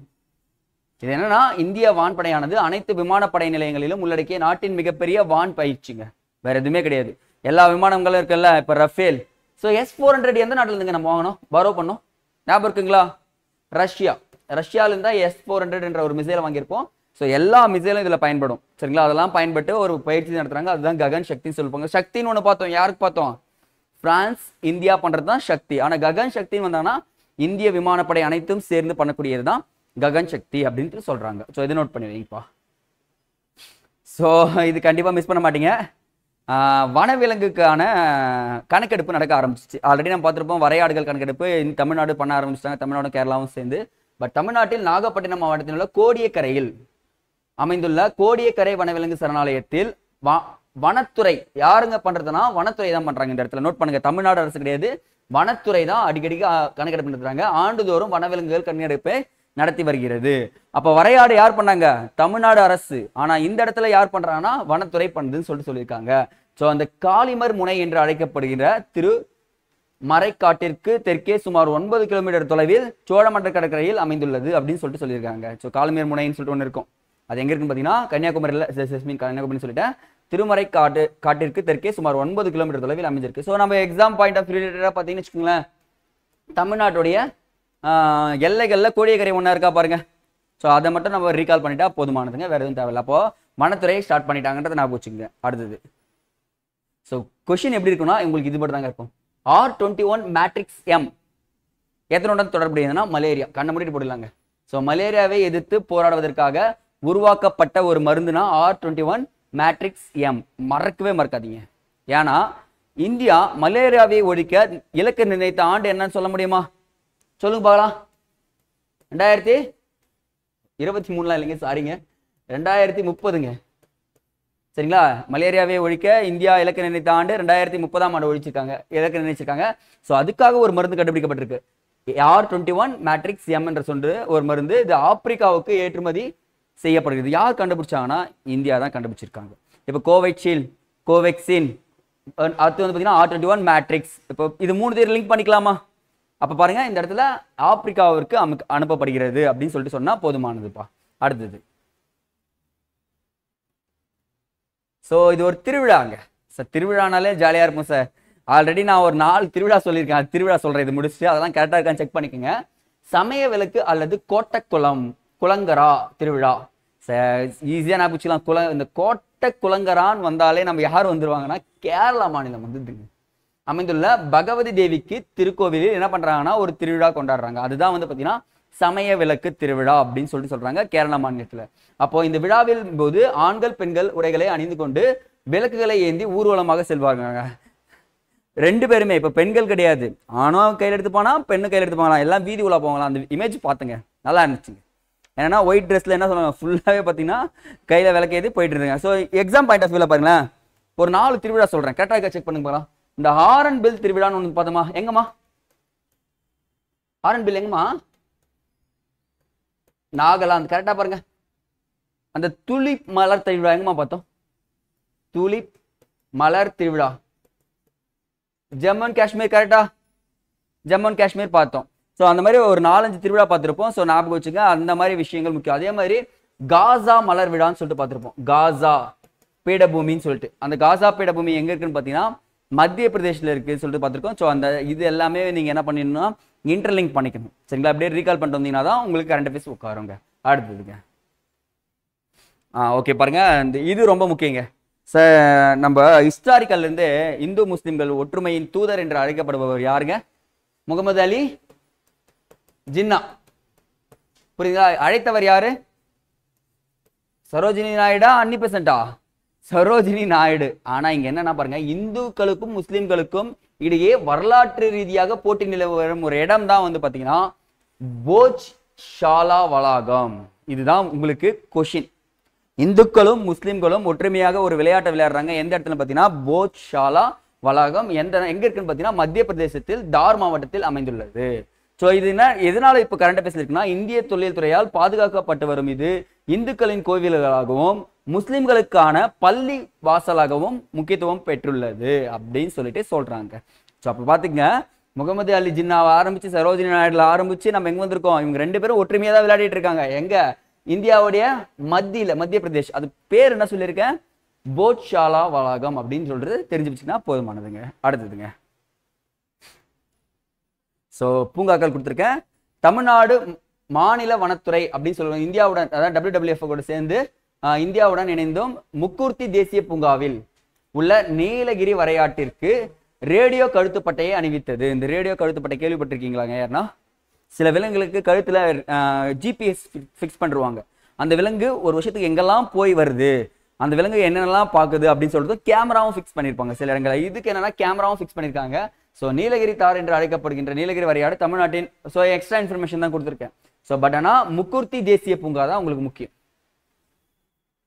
இது என்னன்னா இந்திய வான்படையானது அனைத்து விமானப்படை நிலையங்களிலும் உள்ளடக்கிய நாட்டின் மிகப்பெரிய வான் பயிற்சிங்க. வேற எதுவுமே கிடையாது. எல்லா விமானங்களும் இருக்குல்ல, இப்ப ரஃபேல். ஸோ S-400 எந்த நாட்டில இருந்துங்க நம்ம வாங்கணும், பாரோ பண்ணோம்? ஞாபகம் இருக்குங்களா? ரஷ்யால இருந்தா S-400 என்ற ஒரு மிசைலை வாங்கியிருப்போம். ஸோ எல்லா மிசைலும் இதுல பயன்படும். சரிங்களா? அதெல்லாம் பயன்பட்டு ஒரு பயிற்சி நடத்துறாங்க. அதுதான் ககன் சக்தின்னு சொல்லுவாங்க. சக்தின்னு ஒன்று பார்த்தோம். யாருக்கு பார்த்தோம்? பிரான்ஸ் இந்தியா பண்றது தான் சக்தி. ஆனா ககன் சக்தின்னு வந்தாங்கன்னா இந்திய விமானப்படை அனைத்தும் சேர்ந்து பண்ணக்கூடியது தான் ககன் சக்தி அப்படின்ட்டு சொல்றாங்க. ஸோ இதை நோட் பண்ணி வைங்கப்பா. ஸோ இது கண்டிப்பா மிஸ் பண்ண மாட்டீங்க. வனவிலங்குக்கான கணக்கெடுப்பு நடக்க ஆரம்பிச்சிச்சு. ஆல்ரெடி நம்ம பார்த்துருப்போம் வரையாடுகள் கணக்கெடுப்பு தமிழ்நாடு பண்ண ஆரம்பிச்சிட்டாங்க, தமிழ்நாடும் கேரளாவும் சேர்ந்து. பட் தமிழ்நாட்டில் நாகப்பட்டினம் மாவட்டத்தில் உள்ள கோடியக்கரையில் அமைந்துள்ள கோடியக்கரை வனவிலங்கு சரணாலயத்தில் வனத்துறை யாருங்க பண்றதுன்னா வனத்துறை தான் பண்றாங்க. இந்த இடத்துல நோட் பண்ணுங்க, தமிழ்நாடு அரசு கிடையாது, வனத்துறை தான் அடிக்கடி கணக்கெடுப்பு நடத்துறாங்க. ஆண்டுதோறும் வனவிலங்குகள் கணக்கெடுப்பை நடத்தி வருகிறது. அப்ப வரையாடு யார் பண்ணாங்க? தமிழ்நாடு அரசு. ஆனா இந்த இடத்துல யார் பண்றாங்கன்னா வனத்துறை பண்ணுதுன்னு சொல்லியிருக்காங்க. சோ அந்த காலிமர் முனை என்று அழைக்கப்படுகிற மறைக்காட்டிற்கு தெற்கே சுமார் 9 கிலோமீட்டர் தொலைவில் சோழமண்டல கடற்கரையில் அமைந்துள்ளது அப்படின்னு சொல்லியிருக்காங்க. ஸோ காலிமர் முனைன்னு சொல்லிட்டு ஒன்று இருக்கும். அது எங்க இருக்குன்னு பார்த்தீங்கன்னா கன்னியாகுமரின்னு சொல்லிட்டேன். திருமறை காட்டிற்கு தெற்கே சுமார் 9 கிலோமீட்டர் தொலைவில் அமைஞ்சிருக்கு. ஸோ நம்ம எக்ஸாம் பாயிண்ட் ஆஃப் ரிலேட்டடாக பார்த்தீங்கன்னு வச்சுக்கோங்களேன், தமிழ்நாட்டுடைய எல்லைகளில் கோடியக்கரை ஒன்றா இருக்கா பாருங்க. ஸோ அதை மட்டும் நம்ம ரீகால் பண்ணிட்டா போதுமானதுங்க, வேற எதுவும் தேவையில்லை. அப்போ வனத்துறையை ஸ்டார்ட் பண்ணிட்டாங்கன்றதை நான் வச்சுங்க. அடுத்தது ஸோ கொஸ்டின் எப்படி இருக்குன்னா உங்களுக்கு இது மட்டும் தாங்க இருக்கும். R21 மேட்ரிக்ஸ் M எதனுடன் தொடர்புடையதுன்னா மலேரியா. கண்ணை மூடிட்டு போடலாங்க. ஸோ மலேரியாவை எதிர்த்து போராடுவதற்காக உருவாக்கப்பட்ட ஒரு மருந்துனா R21 மேட்ரிக்ஸ் M. மறக்காதீங்க. ஏன்னா இந்தியா மலேரியாவை ஒழிக்க இலக்கு நிர்ணயித்த ஆண்டு என்னன்னு சொல்ல முடியுமா? சொல்லுங்க பார்க்கலாம். 2023 இல்லைங்க, சாரிங்க, 2030ங்க. சரிங்களா? மலேரியாவை ஒழிக்க இந்தியா இலக்கு நிர்ணயித்த ஆண்டு 2030ஆம் ஆண்டு ஒழிச்சிருக்காங்க, இலக்கு நிர்ணயிச்சிருக்காங்க. ஸோ அதுக்காக ஒரு மருந்து கண்டுபிடிக்கப்பட்டிருக்கு. R21 மேட்ரிக்ஸ் M என்ற சொல்ற ஒரு மருந்து. இது ஆப்பிரிக்காவுக்கு ஏற்றுமதி செய்யப்படுகிறது. யார் கண்டுபிடிச்சாங்கன்னா இந்தியா தான் கண்டுபிடிச்சிருக்காங்க. இப்போ கோவேக்சின் அடுத்து வந்து பார்த்தீங்கன்னா R21 மேட்ரிக்ஸ். இப்போ இது 3 பேர் லிங்க் பண்ணிக்கலாமா? அப்போ பாருங்க, இந்த இடத்துல ஆப்பிரிக்காவிற்கு அனுப்பப்படுகிறது அப்படின்னு சொல்லிட்டு சொன்னா போதுமானதுப்பா. அடுத்தது ஸோ இது ஒரு திருவிழாங்க சார். திருவிழானாலே ஜாலியாக இருக்கும் சார். ஆல்ரெடி நான் ஒரு 4 திருவிழா சொல்லியிருக்கேன். திருவிழா சொல்கிறேன், இது முடிச்சுட்டு அதெல்லாம் கரெக்டாக இருக்கான்னு செக் பண்ணிக்கோங்க. சமய விளக்கு அல்லது குளங்கரா திருவிழா. ஈஸியாக நான் பிடிச்சிக்கலாம். இந்த குளங்கரான்னு வந்தாலே நம்ம யார் வந்துருவாங்கன்னா கேரளா மாநிலம் வந்து அமைந்துள்ள பகவதி தேவிக்கு திருக்கோவிலில் என்ன பண்றாங்கன்னா ஒரு திருவிழா கொண்டாடுறாங்க. அதுதான் வந்து பார்த்தீங்கன்னா சமய விளக்கு திருவிழா அப்படின்னு சொல்றாங்க கேரளா மாநிலத்தில். அப்போ இந்த விழாவின் போது ஆண்கள் பெண்கள் உடைகளை அணிந்து கொண்டு விளக்குகளை ஏந்தி ஊர்வலமாக செல்வாங்க. 2 பேருமே. இப்போ பெண்கள் கிடையாது, ஆணும் கையில் எடுத்து போனா பெண்ணு கையில் எடுத்து போகலாம், எல்லாம் வீதி உலா போகலாம். அந்த இமேஜ் பார்த்துங்க, நல்லா இருந்துச்சுங்க. ஏன்னா ஒயிட் ட்ரெஸ்ல என்ன சொல்லுவாங்க, ஃபுல்லாகவே பார்த்தீங்கன்னா கையில் விளக்கு ஏற்றி போயிட்டு இருக்காங்க. ஸோ எக்ஸாம் பாயிண்ட் ஆஃப் வியூவில் பாருங்களேன், ஒரு 4 திருவிழா சொல்கிறேன், கரெக்டாக செக் பண்ணுங்க பார்க்கலாம். இந்த ஹாரன்பில் திருவிழான்னு ஒன்று பார்த்தோமா, எங்கம்மா ஹாரன்பில் எங்கம்மா? நாகாலாந்து, கரெக்டா பாருங்க. அந்த துலிப் மலர் திருவிழா எங்கம்மா பார்த்தோம்? துலிப் மலர் திருவிழா ஜம்மு அண்ட் காஷ்மீர், கரெக்டா? ஜம்மு அண்ட் காஷ்மீர் பார்த்தோம். ஸோ அந்த மாதிரி ஒரு 4-5 திருவிழா பார்த்துருப்போம். ஸோ ஞாபகம் வச்சுங்க, அந்த மாதிரி விஷயங்கள் முக்கியம். அதே மாதிரி காசா மலர் விழான்னு சொல்லிட்டு பார்த்துருப்போம். காசா பீடபூமின்னு சொல்லிட்டு, அந்த காசா பீடபூமி எங்க இருக்குன்னு பார்த்தீங்கன்னா மத்திய பிரதேசில் இருக்குன்னு சொல்லிட்டு பார்த்துருக்கோம். ஸோ அந்த இது எல்லாமே நீங்க என்ன பண்ணிடணும்னா இன்டர்லிங்க் பண்ணிக்கணும், சரிங்களா? அப்படியே ரீகால் பண்ணிட்டு வந்தீங்கன்னா தான் உங்களுக்கு கரண்ட் அஃபேர்ஸ் உட்காருங்க. அடுத்ததுங்க ஓகே பாருங்க, இந்த இது ரொம்ப முக்கியங்க. நம்ம ஹிஸ்டாரிக்கல்ல இருந்து இந்து முஸ்லிம்கள் ஒற்றுமையின் தூதர் என்று அழைக்கப்படுபவர் யாருங்க? முகமது அலி ஜின்னா, புரியுதா? அழைத்தவர் யாரு? சரோஜினி நாயுடா, அன்னி பெசண்டா? சரோஜினி நாயுடு. ஆனா இங்க என்னன்னா பாருங்க, இந்துக்களுக்கும் முஸ்லிம்களுக்கும் இடையே வரலாற்று ரீதியாக போட்டி நிலவு வரும் ஒரு இடம் தான் வந்து பாத்தீங்கன்னா போஜ் ஷாலா வளாகம். இதுதான் உங்களுக்கு கொஷின். இந்துக்களும் முஸ்லிம்களும் ஒற்றுமையாக ஒரு விளையாட்டை விளையாடுறாங்க. எந்த இடத்துல பாத்தீங்கன்னா போஜ் ஷாலா வளாகம். எங்க இருக்குன்னு பாத்தீங்கன்னா மத்திய பிரதேசத்தில் தார் மாவட்டத்தில் அமைந்துள்ளது. ஸோ இது என்ன எதனால இப்போ கரண்ட் அஃபேர்ஸ் இருக்குன்னா, இந்திய தொழில் துறையால் பாதுகாக்கப்பட்டு வரும் இது இந்துக்களின் கோவில்களாகவும் முஸ்லிம்களுக்கான பள்ளி வாசலாகவும் முக்கியத்துவம் பெற்றுள்ளது அப்படின்னு சொல்லிட்டு சொல்றாங்க. ஸோ அப்போ பாத்துங்க, முகமது அலி ஜின்னாவை ஆரம்பிச்சு சரோஜினி நாயுடுல ஆரம்பிச்சு நம்ம எங்க வந்திருக்கோம்? இவங்க 2 பேரும் ஒற்றுமையா தான் விளையாடிட்டு இருக்காங்க. எங்க? இந்தியாவுடைய மத்திய பிரதேஷ். அது பேர் என்ன சொல்லியிருக்கேன்? போஜ்ஷாலா வளாகம் அப்படின்னு சொல்றது தெரிஞ்சு வச்சுன்னா போதுமானதுங்க. அடுத்ததுங்க, ஸோ பூங்காக்கள் கொடுத்துருக்கேன். தமிழ்நாடு மாநில வனத்துறை அப்படின்னு சொல்லுவாங்க. இந்தியாவுடன், அதாவது WWF கூட சேர்ந்து இந்தியாவுடன் இணைந்தும் முக்கூர்த்தி தேசிய பூங்காவில் உள்ள நீலகிரி வரையாட்டிற்கு ரேடியோ கழுத்துப்பட்டையை அணிவித்தது. இந்த ரேடியோ கழுத்துப்பட்டை கேள்விப்பட்டிருக்கீங்களாங்க? யாருன்னா சில விலங்குகளுக்கு கழுத்துல ஜிபிஎஸ் ஃபிக்ஸ் பண்ணிருவாங்க. அந்த விலங்கு ஒரு வருஷத்துக்கு எங்கெல்லாம் போய் வருது, அந்த விலங்கு என்னென்னலாம் பார்க்குது அப்படின்னு சொல்றது கேமராவும் ஃபிக்ஸ் பண்ணியிருப்பாங்க சில இடங்களில். இதுக்கு என்னன்னா கேமராவும் ஃபிக்ஸ் பண்ணியிருக்காங்க. ஸோ நீலகிரி தார் என்று அழைக்கப்படுகின்ற நீலகிரி வரையாடு தமிழ்நாட்டின், ஸோ எக்ஸ்ட்ரா இன்ஃபர்மேஷன் தான் கொடுத்துருக்கேன். ஸோ பட் ஆனால் முக்கூர்த்தி தேசிய பூங்கா தான் உங்களுக்கு முக்கியம்.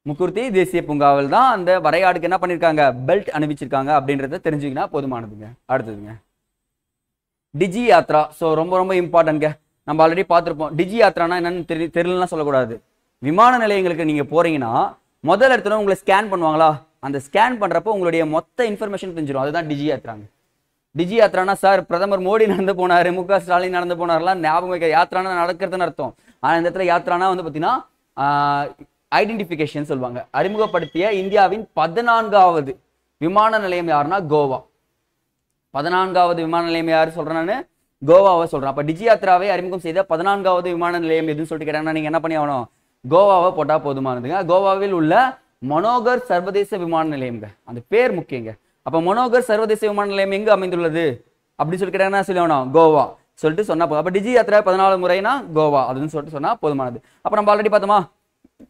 முக்கூர்த்தி தேசிய பூங்காவில் தான் அந்த வரையாடுக்கு என்ன பண்ணியிருக்காங்க? பெல்ட் அணிவிச்சிருக்காங்க அப்படின்றத தெரிஞ்சுக்கினா போதுமானதுங்க. அடுத்ததுங்க, டிஜி யாத்ரா. ஸோ ரொம்ப ரொம்ப இம்பார்ட்டன்ட்ங்க. நம்ம ஆல்ரெடி பார்த்துருப்போம். டிஜி யாத்ரானா என்னன்னு தெரியலன்னா சொல்லக்கூடாது. விமான நிலையங்களுக்கு நீங்க போறீங்கன்னா முதல் இடத்துல உங்களை ஸ்கேன் பண்ணுவாங்களா? அந்த ஸ்கேன் பண்றப்போ உங்களுடைய மொத்த இன்ஃபர்மேஷன் தெரிஞ்சிடும். அதுதான் டிஜி யாத்ராங்க. டிஜி யாத்ரானா சார் பிரதமர் மோடி நடந்து போனாரு, முக ஸ்டாலின் நடந்து போனார்லாம் ஞாபகம் வைக்க. யாத்ரானா நடக்கிறதுன்னு அர்த்தம். ஆனா இந்த இடத்துல யாத்ரானா வந்து பாத்தீங்கன்னா ஐடென்டிபிகேஷன் சொல்லுவாங்க. அறிமுகப்படுத்திய இந்தியாவின் 14வது விமான நிலையம் யாருன்னா கோவா. 14வது விமான நிலையம் யாரு சொல்றேன்? நான் கோவாவை சொல்றேன். அப்ப டிஜி யாத்ராவை அறிமுகம் செய்த 14வது விமான நிலையம் எதுன்னு சொல்லிட்டு கேட்டாங்கன்னா நீங்க என்ன பண்ணி ஆகணும்? கோவாவை போட்டா போதுமானதுங்க. கோவாவில் உள்ள மனோகர் சர்வதேச விமான நிலையம்ங்க. அந்த பேர் முக்கியங்க. அப்ப மனோகர் சர்வதேச விமான நிலையம் எங்க அமைந்துள்ளது அப்படி சொல்லி கேட்டாங்கன்னா சொல்லணும் கோவா சொல்லிட்டு சொன்னா போதும். அப்ப டிஜி யாத்ரா 14 முறைனா கோவா அதுன்னு சொல்லிட்டு சொன்னா போதுமானது. அப்ப நம்ம ஆல்ரெடி பார்த்தோமா,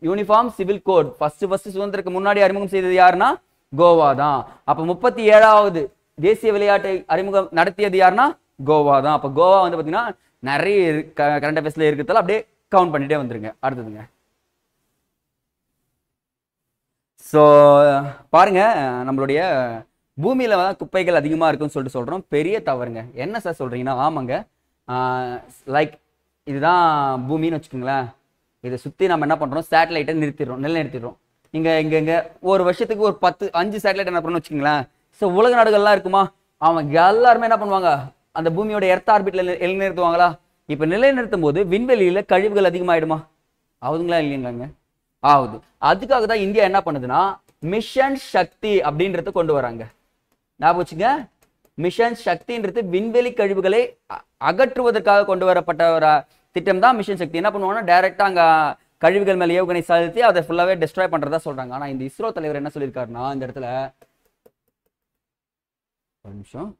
யூனிஃபார்ம் சிவில் கோட் ஃபர்ஸ்ட் சுதந்திரத்துக்கு முன்னாடி அறிமுகம் செய்தது யாருன்னா கோவா தான். அப்ப 37வது தேசிய விளையாட்டை அறிமுகம் நடத்தியது யாருன்னா கோவா தான். அப்ப கோவா வந்து பாத்தீங்கன்னா நிறைய கரண்ட் அஃபேர்ஸ்ல இருக்கிறதால அப்படியே கவுண்ட் பண்ணிட்டே வந்துருங்க. அடுத்ததுங்க, ஸோ பாருங்க, நம்மளுடைய பூமியில குப்பைகள் அதிகமா இருக்குன்னு சொல்லிட்டு சொல்றோம். பெரிய தவறுங்க. என்ன சார் சொல்றீங்கன்னா? ஆமாங்க, லைக் இதுதான் பூமின்னு வச்சுக்கோங்களேன். இதை சுத்தி நம்ம என்ன பண்றோம்? சேட்டலைட்டை நிலைநிறுத்திடுறோம். இங்க ஒரு வருஷத்துக்கு ஒரு 5 சேட்டலைட் என்ன பண்ணணும்னு வச்சுக்கோங்களேன். ஸோ உலக நாடுகள்லாம் இருக்குமா? அவங்க எல்லாருமே என்ன பண்ணுவாங்க? அந்த பூமியோட எர்த் ஆர்பிட்ல நிலைநிறுத்துவாங்களா? இப்ப நிலைநிறுத்தும் போது விண்வெளியில கழிவுகள் அதிகமாயிடுமா? ஆகுதுங்களா இல்லைங்களாங்க? ஆகுது. அதுக்காக தான் இந்தியா என்ன பண்ணுதுன்னா மிஷன் சக்தி அப்படின்றத கொண்டு வராங்க. ஞாபகம் வச்சுங்க, மிஷன் சக்தின்றது விண்வெளி கழிவுகளை அகற்றுவதற்காக கொண்டு வரப்பட்ட ஒரு திட்டம் தான் மிஷன் சக்தி. என்ன பண்ணுவாங்கன்னா டைரக்டா அங்க கழிவுகள் மேல ஏவுகணை செலுத்தி அதை ஃபுல்லாவே டெஸ்ட்ராய் பண்றதா சொல்றாங்க. ஆனா இந்த இஸ்ரோ தலைவர் என்ன சொல்லியிருக்காருன்னா இந்த இடத்துல ஒரு நிமிஷம்,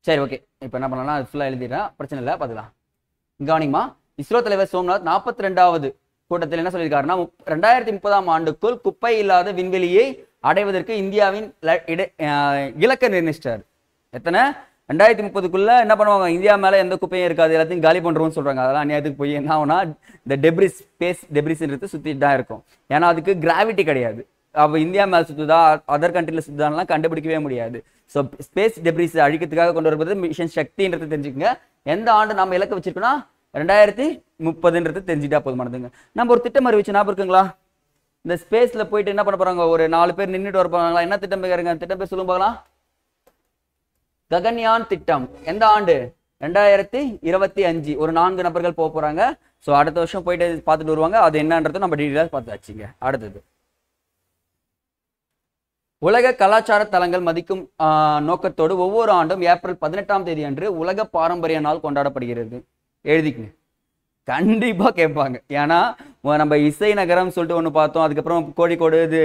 சரி ஓகே, இப்ப என்ன பண்ணலாம்? அது ஃபுல்லா எழுதிடுறேன், பிரச்சனை இல்லை, பார்த்துக்கலாம். கவனிங்கம்மா, இஸ்ரோ தலைவர் சோம்நாத் 42வது கூட்டத்தில் என்ன சொல்லியிருக்காருன்னா 2030ஆம் ஆண்டுக்குள் குப்பை இல்லாத விண்வெளியை அடைவதற்கு இந்தியாவின் இலக்கை நிர்ணயிச்சார். எத்தனை? 2030க்குள்ள என்ன பண்ணுவாங்க? இந்தியா மேல எந்த குப்பையும் இருக்காது, எல்லாத்தையும் காலி பண்றோம்னு சொல்றாங்க. அதெல்லாம் அநியாயத்துக்கு போய் என்ன ஆகும்னா இந்த டெப்ரிஸ், ஸ்பேஸ் டெப்ரிஸ்ன்றது சுத்திட்டு தான் இருக்கும். ஏன்னா அதுக்கு கிராவிட்டி கிடையாது. அவ இந்தியா மேல சுத்துதா அதர் கண்ட்ரில சுத்துதான்லாம் கண்டுபிடிக்கவே முடியாது. ஸோ ஸ்பேஸ் டெப்ரிஸ் அழிக்கிறதுக்காக கொண்டு வருவது மிஷன் சக்தின்றது தெரிஞ்சுக்கங்க. எந்த ஆண்டு நம்ம இலக்கு வச்சிருக்கோம்னா 2030 தெரிஞ்சுட்டா போதுமானதுங்க. நம்ம ஒரு திட்டம் அறிவிச்சு ஞாபகம் இருக்குங்களா? இந்த ஸ்பேஸ்ல போயிட்டு என்ன பண்ண போறாங்க, ஒரு 4 பேர் நின்றுட்டு வர போறாங்களா? என்ன திட்டம் பேருங்க? திட்டம் பேர் சொல்லுங்க பார்க்கலாம். ககன்யான் திட்டம். எந்த ஆண்டு? 2025. ஒரு 4 நபர்கள் போக போறாங்க. ஸோ அடுத்த வருஷம் போயிட்டு பார்த்துட்டு வருவாங்க. அது என்னன்றது நம்ம டீட்டெயிலாக பார்த்து வச்சுங்க. அடுத்தது உலக கலாச்சார தலங்கள் மதிக்கும் நோக்கத்தோடு ஒவ்வொரு ஆண்டும் ஏப்ரல் 18ஆம் தேதி அன்று உலக பாரம்பரிய நாள் கொண்டாடப்படுகிறது. எழுதிக்குங்க. கண்டிப்பா கேட்பாங்க. ஏன்னா நம்ம இசை நகரம் சொல்லிட்டு ஒன்று பார்த்தோம், அதுக்கப்புறம் கோழிக்கோடு இது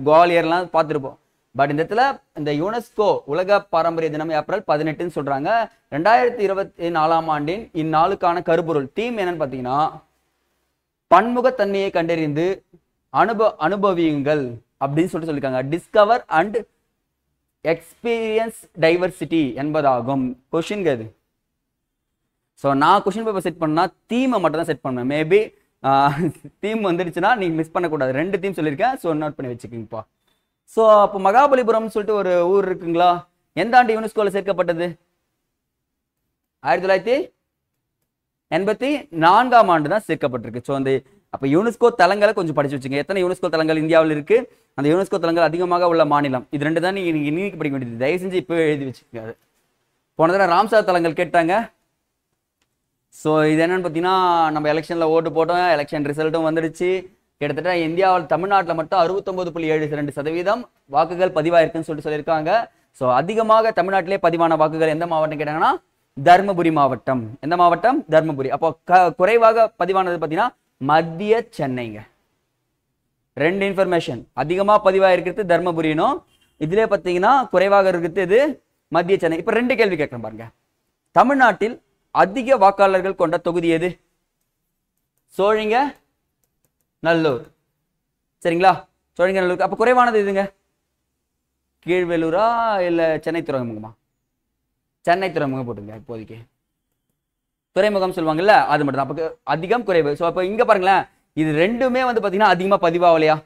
குவாலியர்லாம் பார்த்துருப்போம். பட் இந்த இடத்துல இந்த யுனெஸ்கோ உலக பாரம்பரிய தினம் ஏப்ரல் 18 சொல்றாங்க. 2024ஆம் ஆண்டின் இந்நாளுக்கான கருப்பொருள் தீம் என்னன்னு பார்த்தீங்கன்னா, பன்முகத்தன்மையை கண்டறிந்து அனுபவியுங்கள் அப்படின்னு சொல்லியிருக்காங்க. டிஸ்கவர் அண்ட் எக்ஸ்பீரியன்ஸ் டைவர்சிட்டி என்பதாகும். கொஸ்டின் அது. ஸோ நான் கொஸ்டின் பேப்பர் செட் பண்ணா தீமை மட்டும் தான் செட் பண்ணுவேன். மேபி தீம் வந்துடுச்சுன்னா நீங்க மிஸ் பண்ணக்கூடாது. 2 தீம் சொல்லியிருக்கேன். ஸோ நோட் பண்ணி வச்சுக்கிங்கப்பா. ஸோ அப்போ மகாபலிபுரம் சொல்லிட்டு ஒரு ஊர் இருக்குங்களா? எந்த ஆண்டு யுனெஸ்கோவில் சேர்க்கப்பட்டது? 1984ஆம் ஆண்டு தான் சேர்க்கப்பட்டிருக்கு. ஸோ அந்த அப்போ யுனெஸ்கோ தலங்களை கொஞ்சம் படிச்சு வச்சுங்க. எத்தனை யுனெஸ்கோ தலங்கள் இந்தியாவில் இருக்கு? அந்த யுனெஸ்கோ தலங்கள் அதிகமாக உள்ள மாநிலம் இது 2 தான் நீங்க இன்னைக்கு படிக்க வேண்டியது. தயவு செஞ்சு இப்போ எழுதி வச்சுக்கோங்க. போன தடவை ராம்சார் தலங்கள் கேட்டாங்க. ஸோ இது என்னன்னு பார்த்தீங்கன்னா, நம்ம எலெக்ஷனில் ஓட்டு போட்டோம், எலெக்ஷன் ரிசல்ட்டும் வந்துடுச்சு. கிட்டத்தட்ட இந்தியாவில் தமிழ்நாட்டில் மட்டும் 69.72% வாக்குகள் பதிவாயிருக்குன்னு சொல்லியிருக்காங்க. ஸோ அதிகமாக தமிழ்நாட்டிலே பதிவான வாக்குகள் எந்த மாவட்டம் கேட்டாங்கன்னா தர்மபுரி மாவட்டம். எந்த மாவட்டம்? தர்மபுரி. அப்போ குறைவாக பதிவானது பார்த்தீங்கன்னா மத்திய சென்னைங்க. 2 இன்ஃபர்மேஷன். அதிகமாக பதிவாயிருக்கிறது தர்மபுரினும், இதுலேயே பார்த்தீங்கன்னா குறைவாக இருக்கிறது இது மத்திய சென்னை. இப்போ 2 கேள்வி கேட்கறேன் பாருங்க. தமிழ்நாட்டில் அதிக வாக்காளர்கள் கொண்ட தொகுதி எது? சோழிங்க நல்லூர். சரிங்களா? சோழிங்க நல்லூர். அப்ப குறைவானது எதுங்க? கீழ்வேலூரா இல்ல சென்னை துறைமுகமா? சென்னை துறைமுகம் போட்டுங்க. இப்போதைக்கு துறைமுகம் சொல்லுவாங்கல்ல, அது மட்டும் தான். அப்ப அதிகம் குறைவு. ஸோ அப்போ இங்க பாருங்களேன், இது 2மே வந்து பாத்தீங்கன்னா அதிகமா பதிவாகலையா?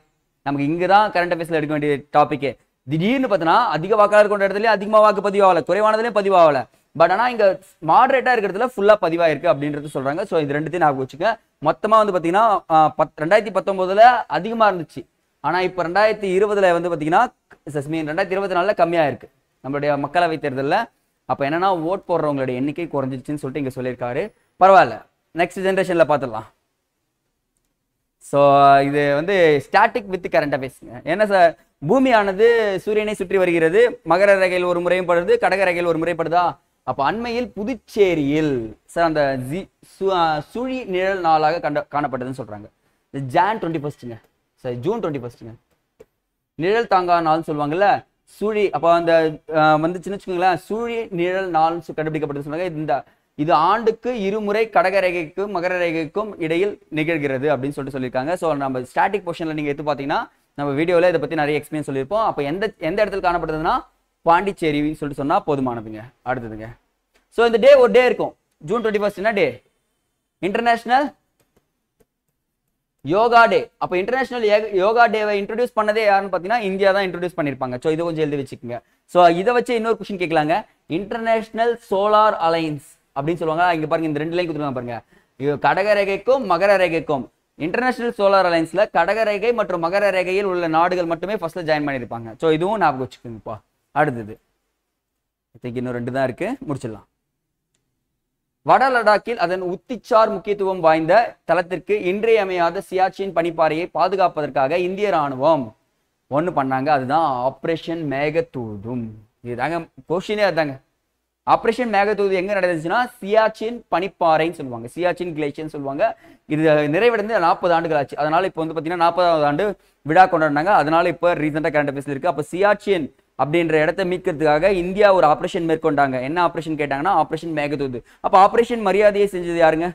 நமக்கு இங்கதான் கரண்ட் அஃபேர்ஸ்ல எடுக்க வேண்டிய டாபிக். திடீர்னு பார்த்தோன்னா அதிக வாக்காளர் கொண்ட இடத்துல அதிகமாக வாக்கு பதிவாகல, குறைவானதுலேயும் பதிவாகல. பட் ஆனால் இங்கே மாடரேட்டாக இருக்கிறதுல ஃபுல்லாக பதிவாயிருக்கு அப்படின்றது சொல்கிறாங்க. ஸோ இது 2த்தையும் ஞாபகம் வச்சுக்க. மொத்தமாக வந்து பார்த்தீங்கன்னா 2019 அதிகமாக இருந்துச்சு. ஆனால் இப்போ 2020 வந்து பார்த்தீங்கன்னா 2024 கம்மியாக இருக்கு நம்மளுடைய மக்களவை தேர்தலில். அப்போ என்னன்னா ஓட் போடுறவங்களுடைய எண்ணிக்கை குறைஞ்சிருச்சுன்னு சொல்லிட்டு இங்கே சொல்லியிருக்காரு. பரவாயில்ல, நெக்ஸ்ட் ஜென்ரேஷனில் பார்த்துடலாம். ஸோ இது வந்து ஸ்டாட்டிக் வித் கரண்ட் அஃபேர்ஸ். என்ன சார், பூமியானது சூரியனை சுற்றி வருகிறது, மகர ரேகையில் ஒரு முறையும் படுது, கடக ரேகையில் ஒரு முறை படுதா? அப்போ அண்மையில் புதுச்சேரியில் சார் அந்த சுழி நிழல் நாளாக காணப்பட்டதுன்னு சொல்றாங்க. ஜான் 21ங்க சார், ஜூன் 21ங்க நிழல் தாங்கா நாள்னு சொல்லுவாங்கல்ல, சுழி. அப்போ அந்த வந்துச்சுன்னு வச்சுக்கோங்களேன், சுழி நிழல் நாள் கண்டுபிடிக்கப்பட்டது சொன்னாங்க. இது ஆண்டுக்கு 2 முறை கடகரேகைக்கும் மகர ரேகைக்கும் இடையில் நிகழ்கிறது அப்படின்னு சொல்லியிருக்காங்க. ஸோ நம்ம ஸ்டாட்டிக் போர்ஷன்ல நீங்க எடுத்து பார்த்தீங்கன்னா நம்ம வீடியோவில் இதை பத்தி நிறைய எக்ஸ்பிளைன் சொல்லியிருப்போம். அப்போ எந்த இடத்துல காணப்படுதுன்னா பாண்டிச்சேரி சொல்லிட்டு சொன்னா போதுமானதுங்க. அடுத்ததுங்க, ஸோ இந்த டே ஒரு டே இருக்கும். ஜூன் 21 என்ன டே? இன்டர்நேஷனல் யோகா டே. அப்போ இன்டர்நேஷனல் யோகா டேவை இன்ட்ரடியூஸ் பண்ணதே யாருன்னு பார்த்தீங்கன்னா இந்தியா தான் இன்ட்ரடியூஸ் பண்ணியிருப்பாங்க. ஸோ இது கொஞ்சம் எழுதி வச்சுக்கோங்க. ஸோ இதை வச்சு இன்னொரு கொஸ்டின் கேட்கலாங்க. இன்டர்நேஷனல் சோலார் அலைன்ஸ் அப்படின்னு சொல்லுவாங்க. இங்க பாருங்க, இந்த 2 லைன் கொடுத்துருக்காங்க பாருங்க. இது கடக ரேகைக்கும் மகர ரேகைக்கும். இன்டர்நேஷனல் சோலார் அலைன்ஸ்ல கடக ரேகை மற்றும் மகர ரேகையில் உள்ள நாடுகள் மட்டுமே ஃபர்ஸ்ட்ல ஜாயின் பண்ணியிருப்பாங்க. ஸோ இதுவும் ஞாபகம் வச்சுக்கோங்கப்பா. அடுத்தது இன்னும் 2 தான் இருக்கு, முடிச்சிடலாம். வட லடாக்கில் அதன் உத்திச்சார் முக்கியத்துவம் வாய்ந்த தளத்திற்கு இன்றியமையாத சியாச்சின் பனிப்பாறையை பாதுகாப்பதற்காக இந்திய ராணுவம் ஒன்று பண்ணாங்க. அதுதான் ஆப்ரேஷன் மேகதூதும். இதுதாங்க கொஸ்டினே. அதுதாங்க ஆப்ரேஷன் மேகதூது எங்க நடந்துச்சுன்னா சியாச்சின் பனிப்பாறைன்னு சொல்லுவாங்க, சியாச்சின் கிளேஷியன் சொல்லுவாங்க. இது நிறைவடைந்து 40 ஆண்டுகள் ஆச்சு. அதனால இப்போ வந்து பார்த்தீங்கன்னா 40வது ஆண்டு விழா கொண்டாடினாங்க. அதனால இப்போ ரீசெண்டாக கரண்ட் அஃபேர்ஸ்ல இருக்கு. அப்போ சியாச்சின் அப்படின்ற இடத்தை மீட்கிறதுக்காக இந்தியா ஒரு ஆப்ரேஷன் மேற்கொண்டாங்க. என்ன ஆப்ரேஷன் கேட்டாங்கன்னா ஆப்ரேஷன் மேகதூது. அப்போ ஆப்ரேஷன் மரியாதையை செஞ்சது யாருங்க?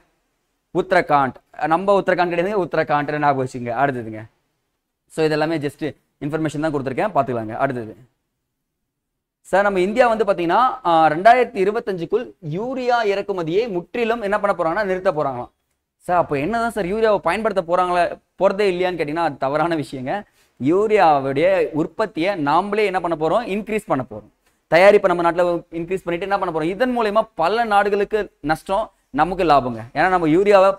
உத்தரகாண்ட். நம்ம உத்தரகாண்ட் கிடையாது, உத்தரகாண்ட் ஞாபகம் வச்சுங்க. அடுத்ததுங்க, ஸோ இதெல்லாமே ஜஸ்ட் இன்ஃபர்மேஷன் தான் கொடுத்துருக்கேன், பார்த்துக்கலாங்க. அடுத்தது சார், நம்ம இந்தியா வந்து பார்த்தீங்கன்னா 2025க்குள் யூரியா இறக்குமதியை முற்றிலும் என்ன பண்ண போறாங்கன்னா நிறுத்த போறாங்களாம். சார் அப்போ என்னதான் சார் யூரியாவை பயன்படுத்த போறதே இல்லையான்னு கேட்டீங்கன்னா அது தவறான விஷயங்க. யூரியாவுடைய உற்பத்தியை நாமளே என்ன பண்ண போறோம், இன்க்ரீஸ் பண்ண போறோம். தயாரிப்பை நம்ம நாட்டில் இன்க்ரீஸ் பண்ணிட்டு என்ன பண்ண போறோம், இதன் மூலயமா பல நாடுகளுக்கு நஷ்டம், நமக்கு லாபங்க. ஏன்னா நம்ம யூரியாவை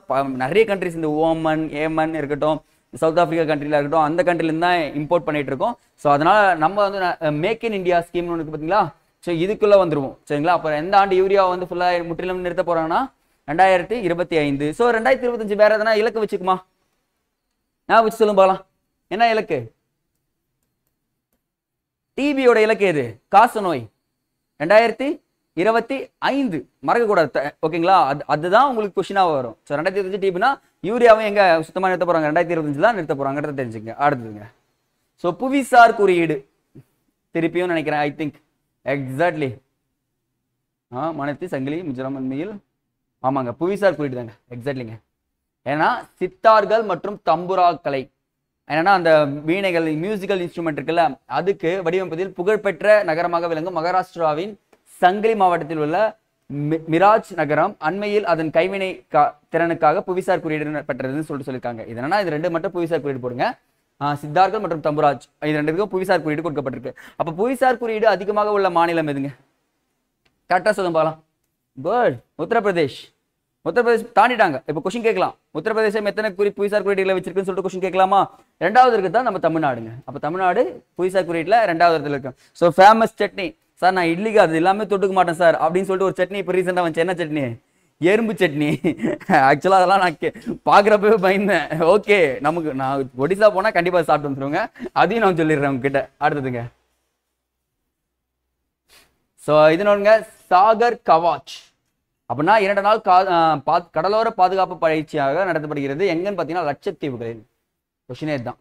நிறைய கண்ட்ரிஸ், இந்த ஓமன், ஏமன் இருக்கட்டும், சவுத் ஆப்பிரிக்கா கண்ட்ரில இருக்கட்டும், அந்த கண்ட்ரிலேருந்து தான் இம்போர்ட் பண்ணிட்டு இருக்கோம். ஸோ அதனால நம்ம வந்து மேக் இன் இந்தியா ஸ்கீம்னு ஒன்று இருக்கு பார்த்தீங்களா, ஸோ இதுக்குள்ள வந்துருவோம். சரிங்களா? அப்புறம் எந்த ஆண்டு யூரியா வந்து ஃபுல்லாக முற்றிலும் நிறுத்த போறாங்கன்னா 2025. ஸோ 2025 வேற எதனா இலக்கு வச்சுக்குமா? நான் வச்சு சொல்லும் பார்க்கலாம். என்ன இலக்கு? டிபியோட இலக்கு எது? காச நோய் 2025 மறக்கக்கூடாது. ஓகேங்களா? அதுதான் உங்களுக்கு கொஸ்டினாக வரும். ஸோ 2025 டிபினா யூரியாவும் எங்க சுத்தமாக நிறுத்த போறாங்க, 2025 தான் நிறுத்த போறாங்கிறத தெரிஞ்சுங்க. அடுத்ததுங்க, ஸோ புவிசார் குறியீடு திருப்பியும் நினைக்கிறேன், ஐ திங்க் எக்ஸாக்ட்லி மனத்தி சங்கிலி மிஜோரம் அண்மையில், ஆமாங்க புவிசார் குறியீடு தாங்க, எக்ஸாக்ட்லிங்க. ஏன்னா சித்தார்கள் மற்றும் தம்புராக்களை, என்னன்னா அந்த வீணைகள், மியூசிக்கல் இன்ஸ்ட்ருமெண்ட் இருக்குல்ல, அதுக்கு வடிவமைப்பதில் புகழ்பெற்ற நகரமாக விளங்கும் மகாராஷ்டிராவின் சங்கிலி மாவட்டத்தில் உள்ள மிராஜ் நகரம் அண்மையில் அதன் கைவினை திறனுக்காக புவிசார் குறியீடு பெற்றதுன்னு சொல்லியிருக்காங்க. இது என்னன்னா இது ரெண்டு மட்டும் புவிசார் குறியீடு போடுங்க. சித்தார்கள் மற்றும் தம்புராஜ் இது ரெண்டுக்கும் புவிசார் குறியீடு கொடுக்கப்பட்டிருக்கு. அப்ப புவிசார் குறியீடு அதிகமாக உள்ள மாநிலம் எதுங்க? கரெக்டா சொல்லுங்க பார்க்கலாம். குட். உத்தரப்பிரதேஷ். உத்தரப்பிரதேஷ் தாண்டிட்டாங்க. இப்போ கொஸ்டின் கேட்கலாம், உத்தரப்பிரதேசம் எத்தனை புவிசார் குறியீடுகளை வச்சிருக்குன்னு சொல்லிட்டு கொஸ்டின் கேட்கலாமா? ரெண்டாவது இருக்கு தான் நம்ம தமிழ்நாடுங்க. அப்ப தமிழ்நாடு புவிசார் குறியீடுல ரெண்டாவது இடத்துல இருக்கு. ஸோ ஃபேமஸ் சட்னி சார், நான் இட்லிக்கு அது எல்லாமே தொட்டுக்க மாட்டேன் சார் அப்படின்னு சொல்லிட்டு ஒரு சட்னி இப்போ ரீசெண்டாக வந்துச்சு. என்ன சட்னி? எறும்பு சட்னி. ஆக்சுவலாக அதெல்லாம் நான் பார்க்குறப்பவே பயந்தேன். ஓகே, நமக்கு நான் ஒடிசா போனால் கண்டிப்பாக சாப்பிட்டு வந்துருவாங்க, அதையும் நான் சொல்லிடுறேன் உங்ககிட்ட. அடுத்ததுங்க, ஸோ இது ஒன்றுங்க சாகர் கவாச். அப்படின்னா 2 நாள் கடலோர பாதுகாப்பு பயிற்சியாக நடத்தப்படுகிறது. எங்கன்னு பார்த்தீங்கன்னா லட்சத்தீவுகளில். கொஸ்டினே தான்.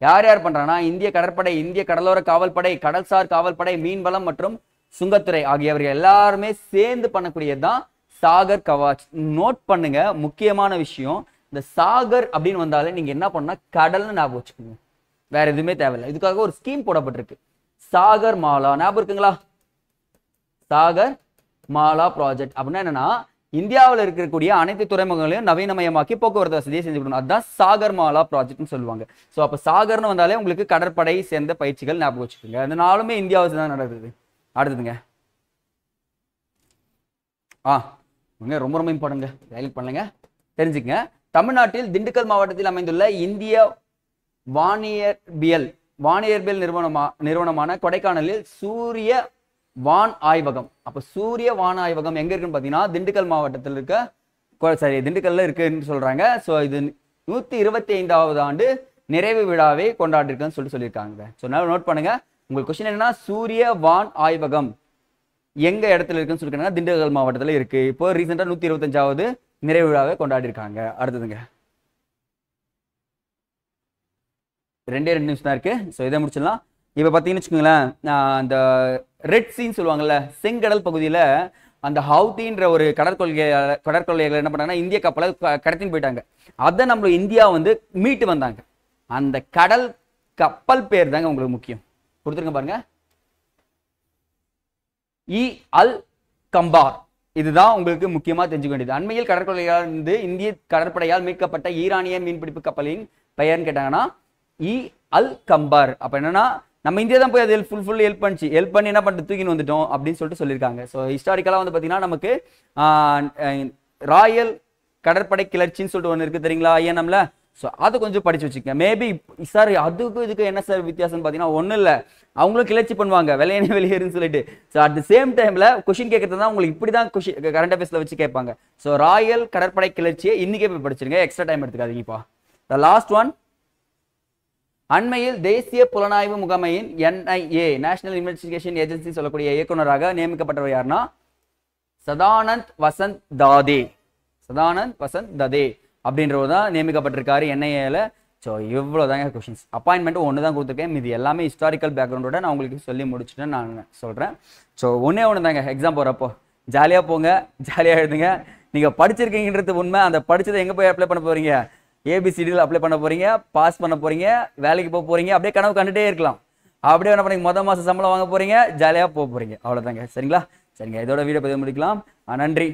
யார் யார் பண்றாங்கன்னா இந்திய கடற்படை, இந்திய கடலோர காவல்படை, கடல்சார் காவல்படை, மீன்வளம் மற்றும் சுங்கத்துறை ஆகியவர்கள் எல்லாருமே சேர்ந்து பண்ணக்கூடியதுதான் சாகர் கவாச். நோட் பண்ணுங்க, முக்கியமான விஷயம், இந்த சாகர் அப்படின்னு வந்தாலே நீங்க என்ன பண்ணா கடல்னு ஞாபகம் வச்சுக்கோங்க, வேற எதுவுமே தேவையில்லை. இதுக்காக ஒரு ஸ்கீம் போடப்பட்டிருக்கு, சாகர் மாலா. ஞாபகம் இருக்குங்களா? சாகர் மாலா ப்ராஜெக்ட் அப்படின்னா என்னன்னா, இந்தியாவில் இருக்கக்கூடிய அனைத்து துறைமுகங்களையும் நவீனமயமாக்கி போக்குவரத்து வசதியை செஞ்சு கொடுக்கணும். அதுதான் சாகர் மாலா ப்ராஜெக்ட்னு சொல்லுவாங்க. ஸோ அப்போ சாகர்னு வந்தாலே உங்களுக்கு கடற்படை சேர்ந்த பயிற்சிகள் ஞாபகம் வச்சுக்கோங்க. அந்த நாளுமே இந்தியாவில் தான் நடக்குது. அடுத்ததுங்க, ரொம்ப ரொம்ப இம்பார்ட்டன்ங்க, வேலைக்கு பண்ணுங்க, தெரிஞ்சுக்கங்க. தமிழ்நாட்டில் திண்டுக்கல் மாவட்டத்தில் அமைந்துள்ள இந்திய வானியற்பியல் நிறுவனமான கொடைக்கானலில் சூரிய வான் ஆய்வகம். அப்ப சூரிய வான் ஆய்வகம் எங்க இருக்குன்னு பாத்தீங்கன்னா திண்டுக்கல் மாவட்டத்தில் திண்டுக்கல்ல இருக்குன்னு சொல்றாங்க. ஸோ இது 125வது ஆண்டு நிறைவு விழாவை கொண்டாடிருக்குன்னு சொல்லியிருக்காங்க. ஸோ நோட் பண்ணுங்க. உங்களுக்கு கொஸ்டின் என்னன்னா, சூரிய வான் ஆய்வகம் எங்க இடத்துல இருக்குன்னு சொல்லிருக்காங்க, திண்டுக்கல் மாவட்டத்தில் இருக்கு. இப்போ ரீசெண்டா 125வது நிறைவு விழாவை கொண்டாடி இருக்காங்க. அடுத்ததுங்க, 2 நிமிஷம் தான் இருக்கு. ஸோ இதை முடிச்சிடலாம். இப்போ பார்த்தீங்கன்னு வச்சுக்கோங்களேன், அந்த ரெட் சீன்னு சொல்லுவாங்கல்ல, செங்கடல் பகுதியில் அந்த ஹவுதின்ற ஒரு கடற்கொள்ளைகள் என்ன பண்ணாங்கன்னா இந்திய கப்பலை கடத்தின்னு போயிட்டாங்க. அதை நம்ம இந்தியா வந்து மீட்டு வந்தாங்க. அந்த கடல் கப்பல் பேர் தாங்க உங்களுக்கு முக்கியம். கொடுத்துருங்க பாருங்க, இ அல் கம்பார். இதுதான் உங்களுக்கு முக்கியமா தெரிஞ்சுக்க வேண்டியது. அண்மையில் கடற்கொள்ளையால் இருந்து இந்திய கடற்படையால் மீட்கப்பட்ட ஈரானிய மீன்பிடிப்பு கப்பலின் பெயர்னு கேட்டாங்கன்னா இ அல் கம்பார். அப்ப என்னன்னா நம்ம இந்தியா தான் போய் அது ஃபுல் ஹெல்ப் பண்ணி என்ன பண்ணிட்டு தூக்கின்னு வந்துட்டோம் அப்படின்னு சொல்லிட்டு சொல்லியிருக்காங்க. ஸோ ஹிஸ்டாரிக்கலாக வந்து பார்த்தீங்கன்னா நமக்கு ராயல் கடற்படை கிளர்ச்சின்னு சொல்லிட்டு ஒன்று இருக்குது தெரியுங்களா, ஐஎன்எம்ல. ஸோ அதை கொஞ்சம் படிச்சு வச்சுக்கோங்க. மேபி சார் அதுக்கும் இதுக்கு என்ன சார் வித்தியாசம்னு பார்த்தீங்கன்னா ஒன்றும் இல்லை, அவங்களும் கிளர்ச்சி பண்ணுவாங்க வெளியேனே வெளியேறுன்னு சொல்லிட்டு. ஸோ அட் தி சேம் டைம்ல கொஸ்டின் கேட்கறது தான் உங்களுக்கு இப்படி தான் கரண்ட் அஃபேர்ஸ்ல வச்சு கேட்பாங்க. ஸோ ராயல் கடற்படை கிளர்ச்சியை இன்னைக்கே போய் படிச்சிருங்க, எக்ஸ்ட்ரா டைம் எடுத்துக்காதீங்கப்பா. த லாஸ்ட் ஒன், அண்மையில் தேசிய புலனாய்வு முகமையின் NIA நேஷனல் இன்வெஸ்டிகேஷன் ஏஜென்சி சொல்லக்கூடிய இயக்குநராக நியமிக்கப்பட்டவர் யாருன்னா சதானந்த் வசந்த் ததே அப்படின்றவர் தான் நியமிக்கப்பட்டிருக்காரு NIAல. ஸோ இவ்வளோதாங்க கொஸ்டின்ஸ். அப்பாயின்மெண்ட் ஒன்று தான் கொடுத்துருக்கேன், இது எல்லாமே ஹிஸ்டாரிக்கல் பேக்ரவுண்டோட நான் உங்களுக்கு சொல்லி முடிச்சுட்டேன்னு நான் சொல்கிறேன். ஸோ ஒன்று தாங்க, எக்ஸாம் போகிறப்போ ஜாலியாக போங்க, ஜாலியாக எழுதுங்க. நீங்கள் படிச்சிருக்கீங்கன்றது உண்மை. அந்த படிச்சதை எங்கே போய் அப்ளை பண்ண போகிறீங்க, ABCDயில் அப்ளை பண்ண போறீங்க, பாஸ் பண்ண போறீங்க, வேலைக்கு போக போறீங்க, அப்படியே கனவு கண்டுட்டே இருக்கலாம். அப்படியே என்ன பண்ணீங்க, மொதல் மாதம் சம்பளம் வாங்க போறீங்க, ஜாலியாக போக போறீங்க. அவ்வளோதாங்க. சரிங்களா? சரிங்க, இதோட வீடியோ பதிவு முடிக்கலாம். நன்றி.